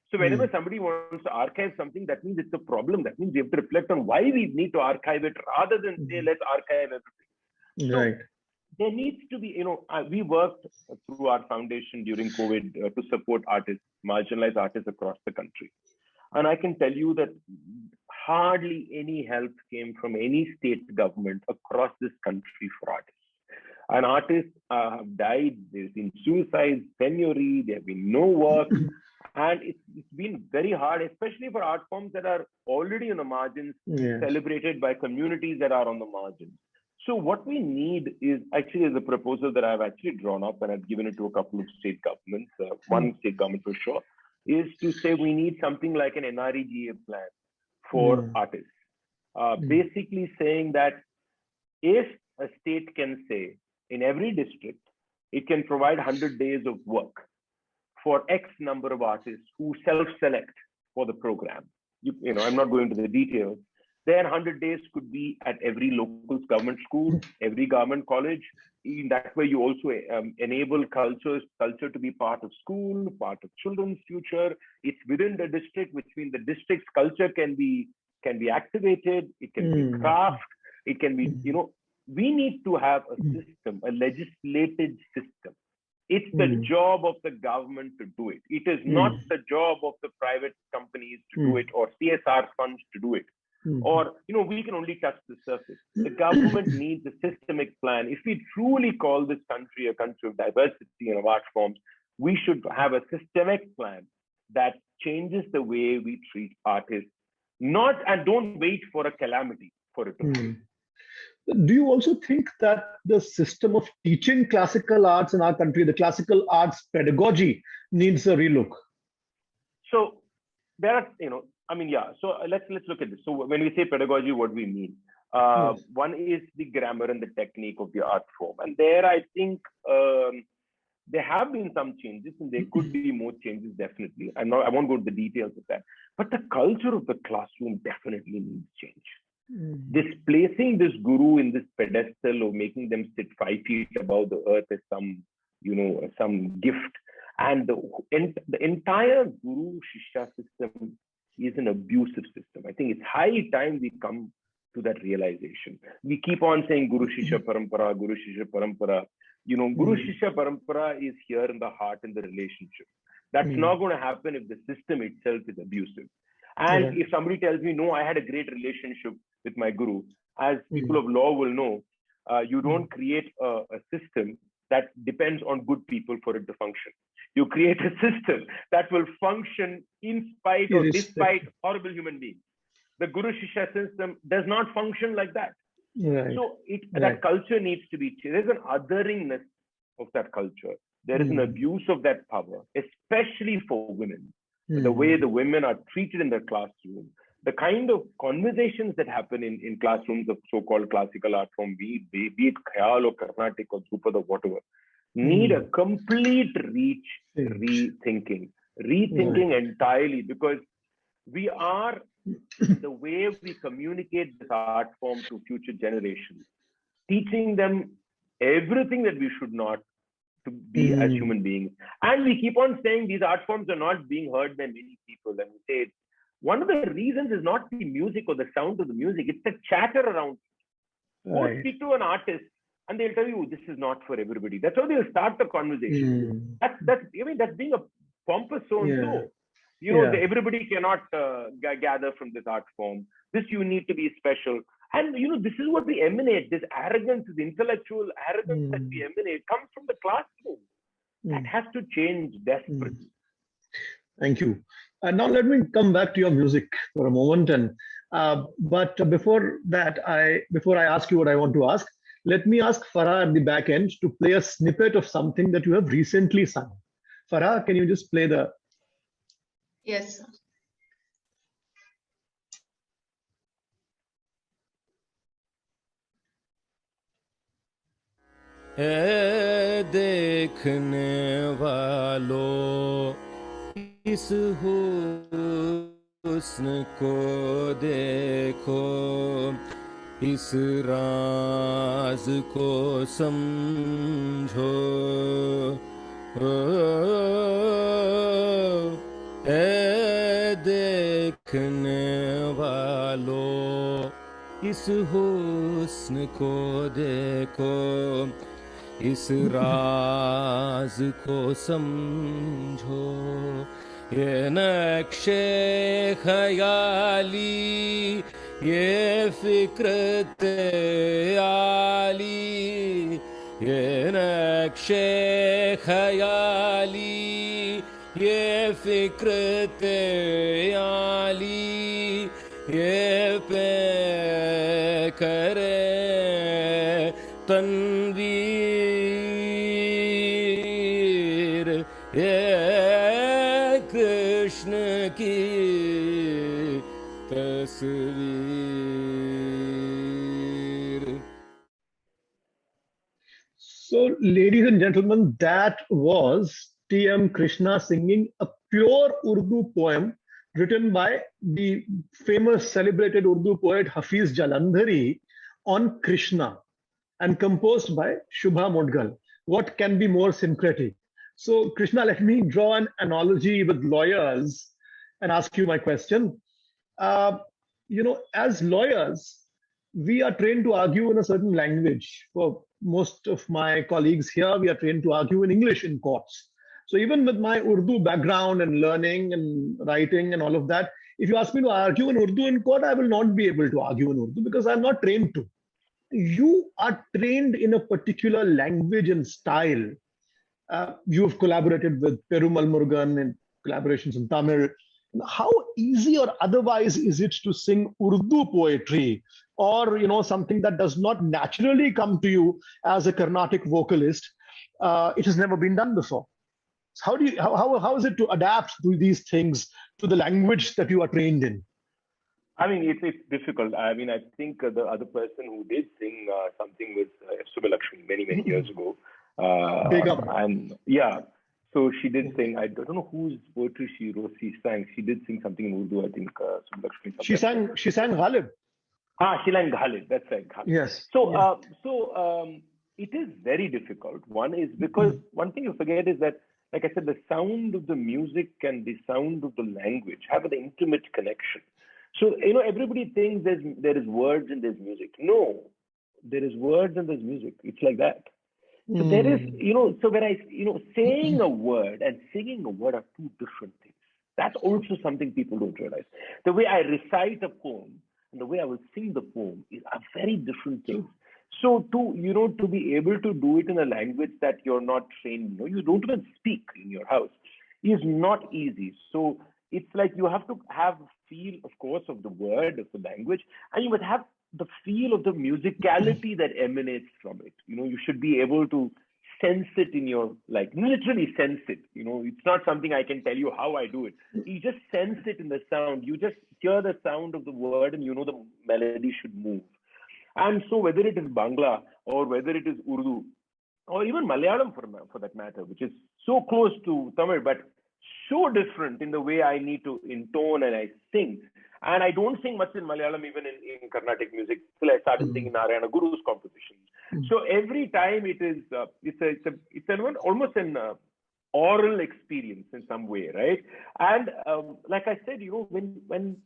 So whenever somebody wants to archive something, that means it's a problem. That means we have to reflect on why we need to archive it rather than say, let's archive everything. Right. So there needs to be, we worked through our foundation during COVID to support artists, marginalized artists across the country. And I can tell you that hardly any help came from any state government across this country for artists. And artists have died, there's been suicides, penury, there have been no work. And it's been very hard, especially for art forms that are already on the margins, celebrated by communities that are on the margins. So what we need is actually a proposal that I've actually drawn up, and I've given it to a couple of state governments, one state government for sure, is to say we need something like an NREGA plan for artists. Basically saying that if a state can say in every district, it can provide 100 days of work for X number of artists who self-select for the program. I'm not going into the details. Then 100 days could be at every local government school, every government college. In that way, you also enable culture to be part of school, part of children's future. It's within the district, which means the district's culture can be activated. It can be craft. It can be, we need to have a system, a legislated system. It's the job of the government to do it. It is not the job of the private companies to do it, or CSR funds to do it. Or, we can only touch the surface. The government needs a systemic plan. If we truly call this country a country of diversity and of art forms, we should have a systemic plan that changes the way we treat artists, and don't wait for a calamity for it to happen. Do you also think that the system of teaching classical arts in our country, the classical arts pedagogy, needs a relook? So there are, So let's look at this. So when we say pedagogy, what do we mean? One is the grammar and the technique of the art form, and there I think there have been some changes, and there could be more changes. Definitely, I won't go into the details of that, but the culture of the classroom definitely needs change. Displacing this guru in this pedestal or making them sit 5 feet above the earth as some gift, and the entire guru shishya system is an abusive system. I think it's high time we come to that realization. We keep on saying Guru Shishya Parampara, Guru Shishya Parampara. Guru Shishya Parampara is here in the heart and the relationship. That's not going to happen if the system itself is abusive. And if somebody tells me, no, I had a great relationship with my guru, as people of law will know, you don't create a system that depends on good people for it to function. You create a system that will function in spite or despite horrible human beings. The Guru Shishya system does not function like that. Right. So that culture needs to be changed. There's an otheringness of that culture. There is an abuse of that power, especially for women. The way the women are treated in the classroom, the kind of conversations that happen in classrooms of so-called classical art form, be it Khayal or Carnatic or Drupad or whatever, need a complete rethinking entirely, because we are, the way we communicate this art form to future generations, teaching them everything that we should not, to be as human beings. And we keep on saying these art forms are not being heard by many people. And we say one of the reasons is not the music or the sound of the music, it's the chatter around. Go speak to an artist and they'll tell you this is not for everybody. That's how they'll start the conversation. That's being a pompous so and so. Everybody cannot gather from this art form. This you need to be special. And this is what we emanate. This arrogance, this intellectual arrogance that we emanate comes from the classroom. That has to change desperately. Thank you. Now let me come back to your music for a moment. And but before that, before I ask you what I want to ask, let me ask Farah at the back end to play a snippet of something that you have recently sung. Farah, can you just play the? Yes. देखने वालों इस हुस्न को देखो, इस राज को समझो, देखने वालों इस हुस्न को देखो, इस राज को समझो, ये नक्शे ख्याली, ये फिक्रते आली, ये नक्शे ख्याली, ये फिक्रते आली, ये पे करे तनवीर, ये कृष्ण की तस्वीर. So, ladies and gentlemen, that was TM Krishna singing a pure Urdu poem written by the famous celebrated Urdu poet Hafiz Jalandhari on Krishna and composed by Shubha Modgal. What can be more syncretic? So, Krishna, let me draw an analogy with lawyers and ask you my question. As lawyers, we are trained to argue in a certain language. For most of my colleagues here, we are trained to argue in English in courts. So even with my Urdu background and learning and writing and all of that, if you ask me to argue in Urdu in court, I will not be able to argue in Urdu because I'm not trained to. You are trained in a particular language and style. You've collaborated with Perumal Murugan in collaborations in Tamil. How easy or otherwise is it to sing Urdu poetry or something that does not naturally come to you as a Carnatic vocalist? It has never been done before. So how is it to adapt to these things to the language that you are trained in? I mean, it's difficult. I mean, I think the other person who did sing something was Subbalakshmi many years ago. And yeah, so she did sing. I don't know whose poetry she wrote. She sang. She did sing something in Urdu. I think Subbalakshmi. She sang Ghalib. She sang Ghalib. That's right. Ghalib. Yes. So it is very difficult. One is because one thing you forget is that, like I said, the sound of the music and the sound of the language have an intimate connection. So, everybody thinks there is words and there's music. No, there is words and there's music. It's like that. So there is, so when saying a word and singing a word are two different things. That's also something people don't realize. The way I recite a poem and the way I will sing the poem are very different things. So to be able to do it in a language that you're not trained, you don't even speak in your house, is not easy. So it's like you have to have feel, of course, of the word, of the language, and you must have the feel of the musicality that emanates from it. You should be able to sense it in your, literally sense it. It's not something I can tell you how I do it. You just sense it in the sound. You just hear the sound of the word and the melody should move. And so whether it is Bangla or whether it is Urdu or even Malayalam for that matter, which is so close to Tamil, but so different in the way I need to intone and I sing. And I don't sing much in Malayalam, even in Carnatic music, till I started singing Narayana Guru's compositions. So every time almost an oral experience in some way, right? And like I said, when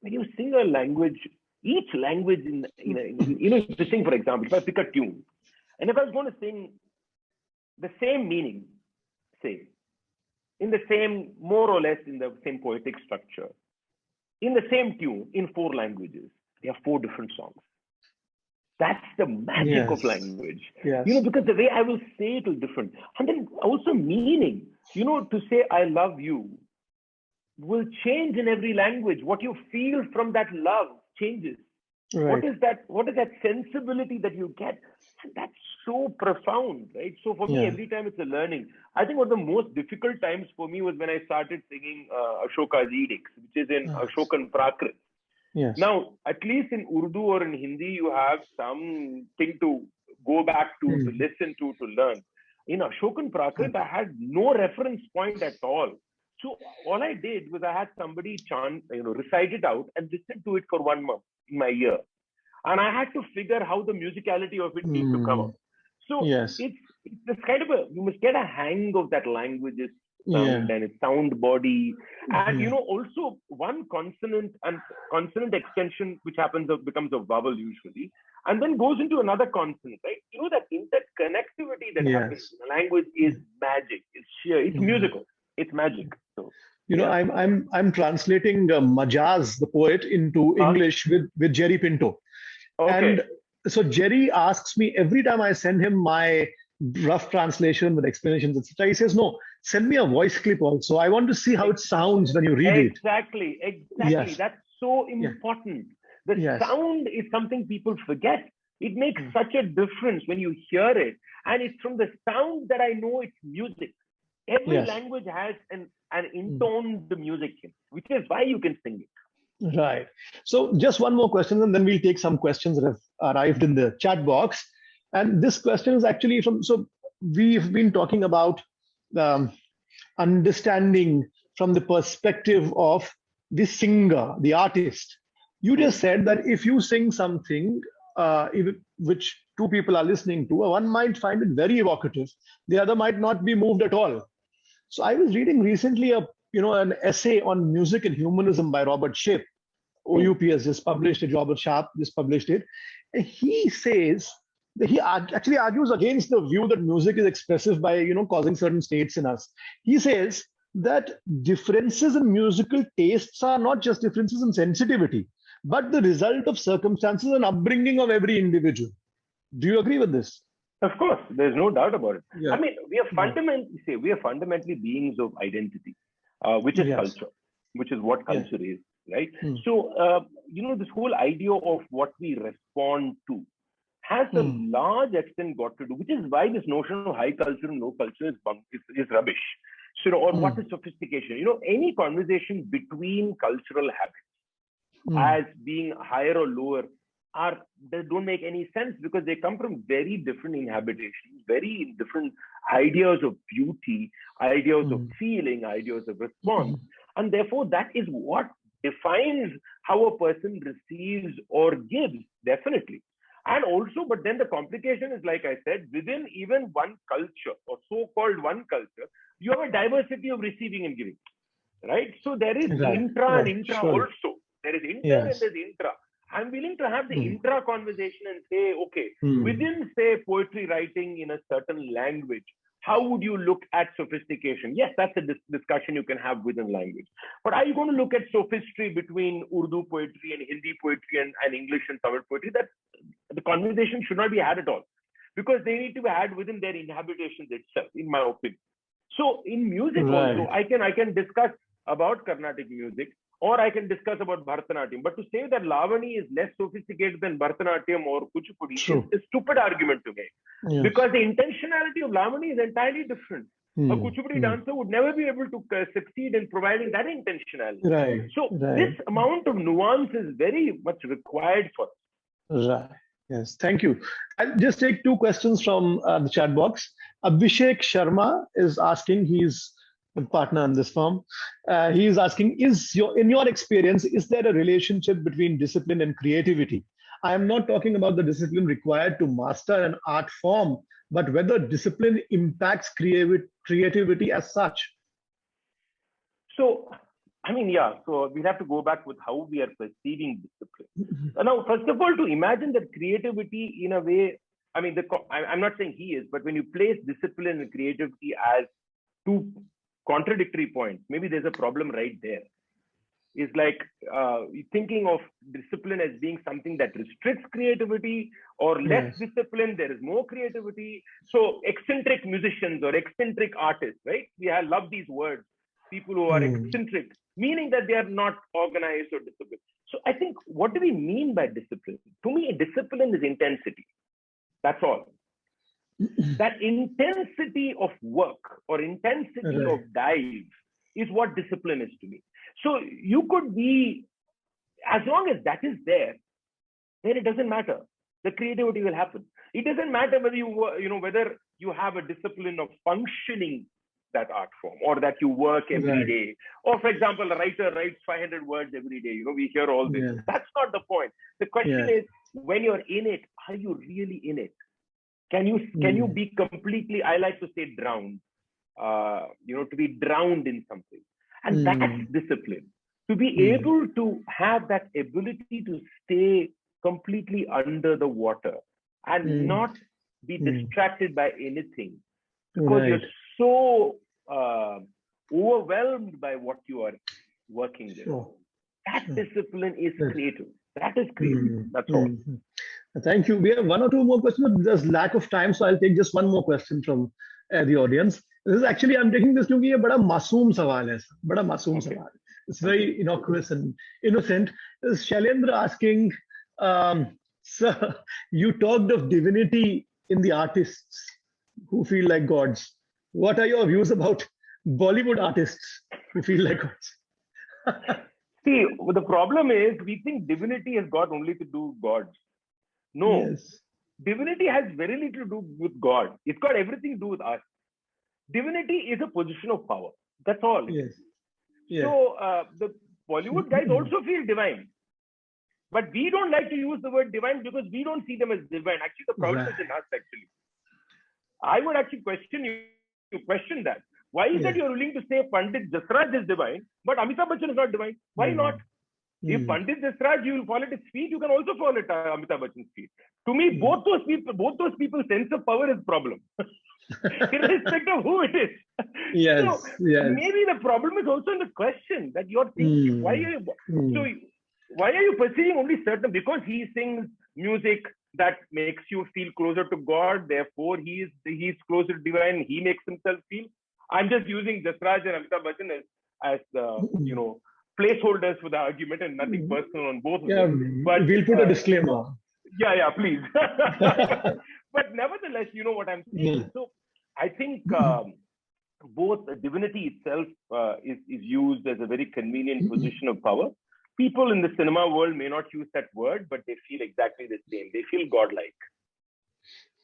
you sing a language, each language if you sing, for example, if I pick a tune, and if I was going to sing the same meaning, say, more or less in the same poetic structure, in the same tune, in 4 languages, there are 4 different songs. That's the magic of language. Yes. Because the way I will say it is different. And then also meaning, to say I love you will change in every language. What you feel from that love changes. Right. What is that sensibility that you get? That's so profound, right? So for me, every time it's a learning. I think one of the most difficult times for me was when I started singing Ashoka's edicts, which is in Ashokan Prakrit. Yes. Now, at least in Urdu or in Hindi, you have something to go back to listen to learn. In Ashokan Prakrit, I had no reference point at all. So all I did was I had somebody recite it out and listen to it for 1 month in my ear. And I had to figure how the musicality of it needs to come up. So it's this kind of you must get a hang of that language's sound and its sound body. And, also one consonant and consonant extension, which becomes a vowel usually, and then goes into another consonant, right? That interconnectivity that happens in the language is magic. It's sheer, it's musical. It's magic. So, I'm translating Majaz, the poet, into English with Jerry Pinto. Okay. And so Jerry asks me every time I send him my rough translation with explanations, etc. He says, "No, send me a voice clip also. I want to see how it sounds when you read it." Exactly. Yes. That's so important. The sound is something people forget. It makes such a difference when you hear it. And it's from the sound that I know it's music. Every language has an intoned music, which is why you can sing it. Right. So just one more question, and then we'll take some questions that have arrived in the chat box. And this question is actually so we've been talking about understanding from the perspective of the singer, the artist. You just said that if you sing something which 2 people are listening to, one might find it very evocative. The other might not be moved at all. So I was reading recently an essay on music and humanism by Robert Shipp. OUP has just published it. Robert Sharp just published it. And he says that he actually argues against the view that music is expressive by causing certain states in us. He says that differences in musical tastes are not just differences in sensitivity, but the result of circumstances and upbringing of every individual. Do you agree with this? Of course, there's no doubt about it. Yeah. I mean, we are fundamentally beings of identity, which is culture, which is what culture is, right? So, this whole idea of what we respond to has a large extent got to do, which is why this notion of high culture and low culture is rubbish. So, or what is sophistication? Any conversation between cultural habits as being higher or lower they don't make any sense, because they come from very different inhabitations, very different ideas of beauty, ideas of feeling, ideas of response. And therefore, that is what defines how a person receives or gives, definitely. And also, but then the complication is, like I said, within even one culture or so-called one culture, you have a diversity of receiving and giving, right? So there is intra and intra also. There is inter and there's intra. I'm willing to have the intra conversation and say, okay, within, say, poetry writing in a certain language, how would you look at sophistication? Yes, that's a discussion you can have within language. But are you going to look at sophistry between Urdu poetry and Hindi poetry and English and Tamil poetry? That the conversation should not be had at all, because they need to be had within their inhabitations itself, in my opinion. So in music also, I can discuss about Carnatic music, or I can discuss about Bharatanatyam. But to say that Lavani is less sophisticated than Bharatanatyam or Kuchipudi is a stupid argument to make. Because the intentionality of Lavani is entirely different. A Kuchipudi dancer would never be able to succeed in providing that intentionality. This amount of nuance is very much required for us. Right. Yes. Thank you. I'll just take 2 questions from the chat box. Abhishek Sharma is asking, he's a partner in this firm. He is asking, in your experience, is there a relationship between discipline and creativity? I am not talking about the discipline required to master an art form, but whether discipline impacts creativity as such. So, I mean, yeah, so we'll have to go back with how we are perceiving discipline. Now, first of all, to imagine that creativity in a way, I mean, I'm not saying he is, but when you place discipline and creativity as two contradictory points, maybe there's a problem right there. It's like thinking of discipline as being something that restricts creativity, or less discipline, there is more creativity. So eccentric musicians or eccentric artists, right? I love these words. People who are eccentric, meaning that they are not organized or disciplined. So I think, what do we mean by discipline? To me, discipline is intensity. That's all. That intensity of work or intensity of dive is what discipline is to me. So you could be, as long as that is there, then it doesn't matter. The creativity will happen. It doesn't matter whether whether you have a discipline of functioning that art form, or that you work every day. Or, for example, a writer writes 500 words every day. We hear all this. That's not the point. The question is, when you're in it, are you really in it? Can you be completely, I like to say, drowned, to be drowned in something. And that's discipline. To be able to have that ability to stay completely under the water and not be distracted by anything, because you're so overwhelmed by what you are working with. That discipline is creative. That is creative. That's all. Thank you. We have one or two more questions, but there's lack of time, so I'll take just one more question from the audience. This is actually, I'm taking this because it's a very masoom sawal hai, bada masoom sawal. It's very innocuous and innocent. This is Shailendra asking, sir, you talked of divinity in the artists who feel like gods. What are your views about Bollywood artists who feel like gods? See, the problem is we think divinity has got only to do with gods. No, divinity has very little to do with God. It's got everything to do with us. Divinity is a position of power. That's all. So the Bollywood guys also feel divine. But we don't like to use the word divine because we don't see them as divine. Actually, the problem is in us, actually. I would actually question that. Why is that you're willing to say Pandit Jasraj is divine, but Amitabh Bachchan is not divine? Why not? If Pandit Jasraj, you will fall at his feet, you can also fall at Amitabh Bachchan's feet. To me, both those people's sense of power is a problem. Irrespective of who it is. So maybe the problem is also in the question that you're thinking, why are you perceiving only certain, because he sings music that makes you feel closer to God, therefore he's closer to divine, he makes himself feel. I'm just using Jasraj and Amitabh Bachchan as placeholders for the argument and nothing personal on both of them. But we'll put a disclaimer. Please. But nevertheless, you know what I'm saying. So I think both divinity itself is used as a very convenient position of power. People in the cinema world may not use that word, but they feel exactly the same. They feel godlike.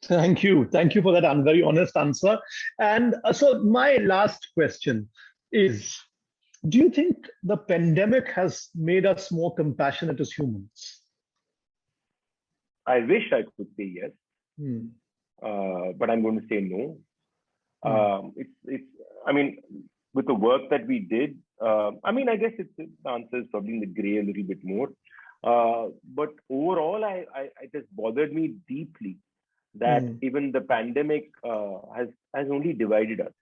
Thank you. Thank you for that very honest answer. And so my last question is, do you think the pandemic has made us more compassionate as humans? I wish I could say yes, but I'm going to say no. I mean, with the work that we did, I guess the answer is probably in the gray a little bit more. But overall, it has bothered me deeply that even the pandemic has only divided us.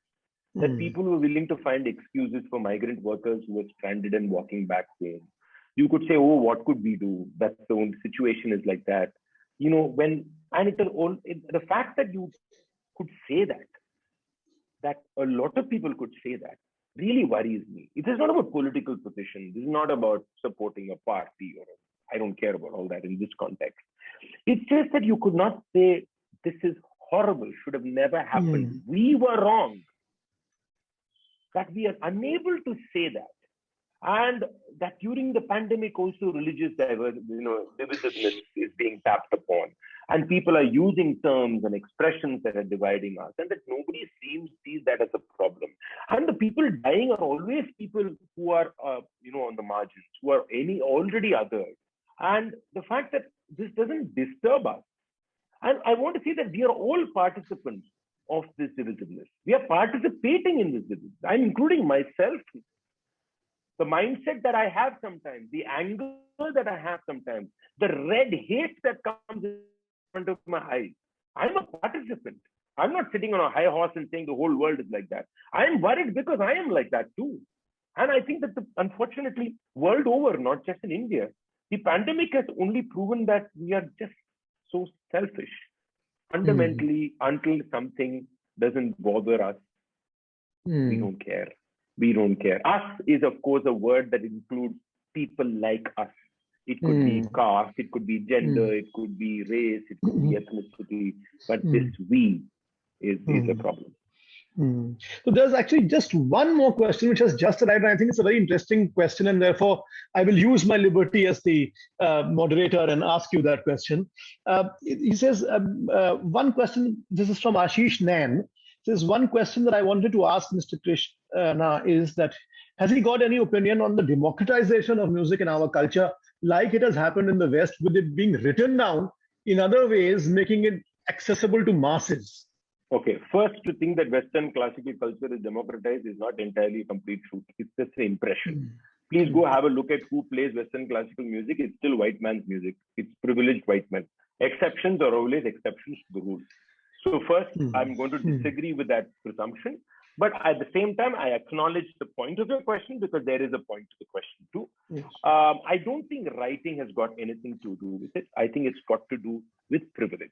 That people were willing to find excuses for migrant workers who were stranded and walking back home. You could say, oh, what could we do? That's the only situation is like that. The fact that you could say that a lot of people could say that, really worries me. It is not about political position. This is not about supporting a party, or I don't care about all that in this context. It's just that you could not say, this is horrible, should have never happened. We were wrong. That we are unable to say that. And that during the pandemic also religious divisiveness is being tapped upon. And people are using terms and expressions that are dividing us, and that nobody sees that as a problem. And the people dying are always people who are, on the margins, who are already othered. And the fact that this doesn't disturb us. And I want to say that we are all participants of this divisibleness. We are participating in this divisibleness. I'm including myself. The mindset that I have sometimes, the anger that I have sometimes, the red hate that comes in front of my eyes. I'm a participant. I'm not sitting on a high horse and saying the whole world is like that. I am worried because I am like that too. And I think that unfortunately, world over, not just in India, the pandemic has only proven that we are just so selfish. Fundamentally, until something doesn't bother us, we don't care. We don't care. Us is, of course, a word that includes people like us. It could be caste, it could be gender, it could be race, it could be ethnicity. But this we is a problem. So there's actually just one more question which has just arrived, and I think it's a very interesting question, and therefore I will use my liberty as the moderator and ask you that question. He says, one question, this is from Ashish Nain. There's one question that I wanted to ask Mr. Krishna is that, has he got any opinion on the democratization of music in our culture, like it has happened in the West, with it being written down in other ways, making it accessible to masses? Okay, first, to think that Western classical culture is democratized is not entirely a complete truth. It's just an impression. Please go have a look at who plays Western classical music. It's still white man's music. It's privileged white men. Exceptions are always exceptions to the rule. So first, I'm going to disagree with that presumption. But at the same time, I acknowledge the point of your question because there is a point to the question too. I don't think writing has got anything to do with it. I think it's got to do with privilege.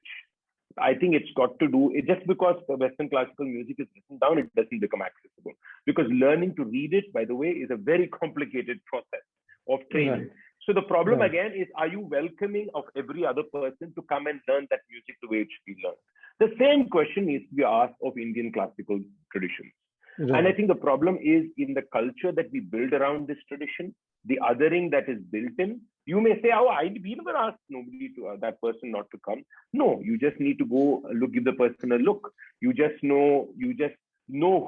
I think it's got to do, just because the Western classical music is written down, it doesn't become accessible. Because learning to read it, by the way, is a very complicated process of training. Right. So the problem again is, are you welcoming of every other person to come and learn that music the way it should be learned? The same question needs to be asked of Indian classical traditions. Right. And I think the problem is in the culture that we build around this tradition, the othering that is built in. You may say, oh, we never asked nobody to that person not to come. No, you just need to go look, give the person a look. You just know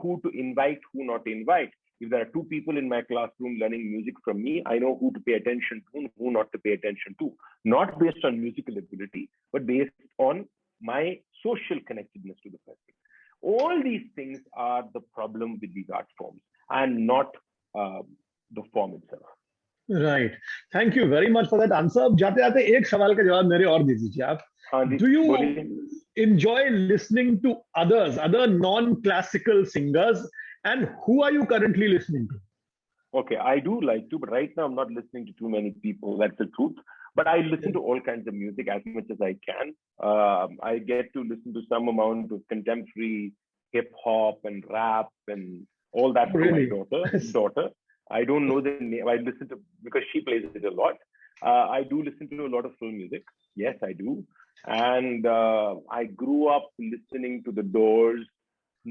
who to invite, who not to invite. If there are two people in my classroom learning music from me, I know who to pay attention to and who not to pay attention to. Not based on musical ability, but based on my social connectedness to the person. All these things are the problem with these art forms and not the form itself. Right. Thank you very much for that answer. अब जाते जाते एक सवाल का जवाब मेरे और दे दीजिए आप. Do you enjoy listening to other non-classical singers, and who are you currently listening to? Okay, I do like to, but right now I'm not listening to too many people. That's the truth. But I listen to all kinds of music as much as I can. I get to listen to some amount of contemporary hip hop and rap and all that for my daughter. I don't know the name. I listen to, because she plays it a lot. I do listen to a lot of film music. Yes, I do. And I grew up listening to The Doors.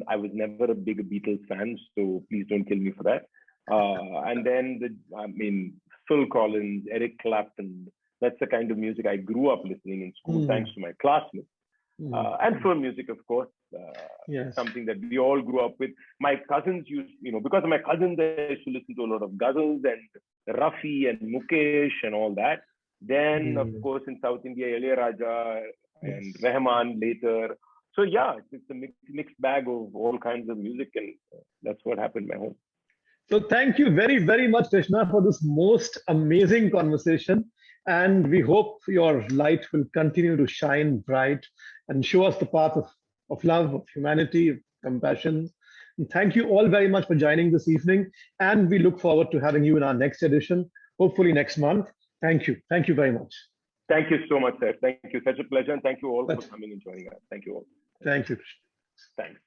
I was never a big Beatles fan, so please don't kill me for that. And then, Phil Collins, Eric Clapton. That's the kind of music I grew up listening in school, thanks to my classmates. And film music, of course, something that we all grew up with. My cousins used, because of my cousins, I used to listen to a lot of ghazals and Rafi and Mukesh and all that. Then, of course, in South India, Ilayaraja and Rahman later. So yeah, it's a mixed bag of all kinds of music, and that's what happened at my home. So thank you very, very much, Krishna, for this most amazing conversation. And we hope your light will continue to shine bright and show us the path of love, of humanity, of compassion. And thank you all very much for joining this evening. And we look forward to having you in our next edition, hopefully next month. Thank you. Thank you very much. Thank you so much, sir. Thank you. Such a pleasure. And thank you all for coming and joining us. Thank you all. Thank you. Thanks.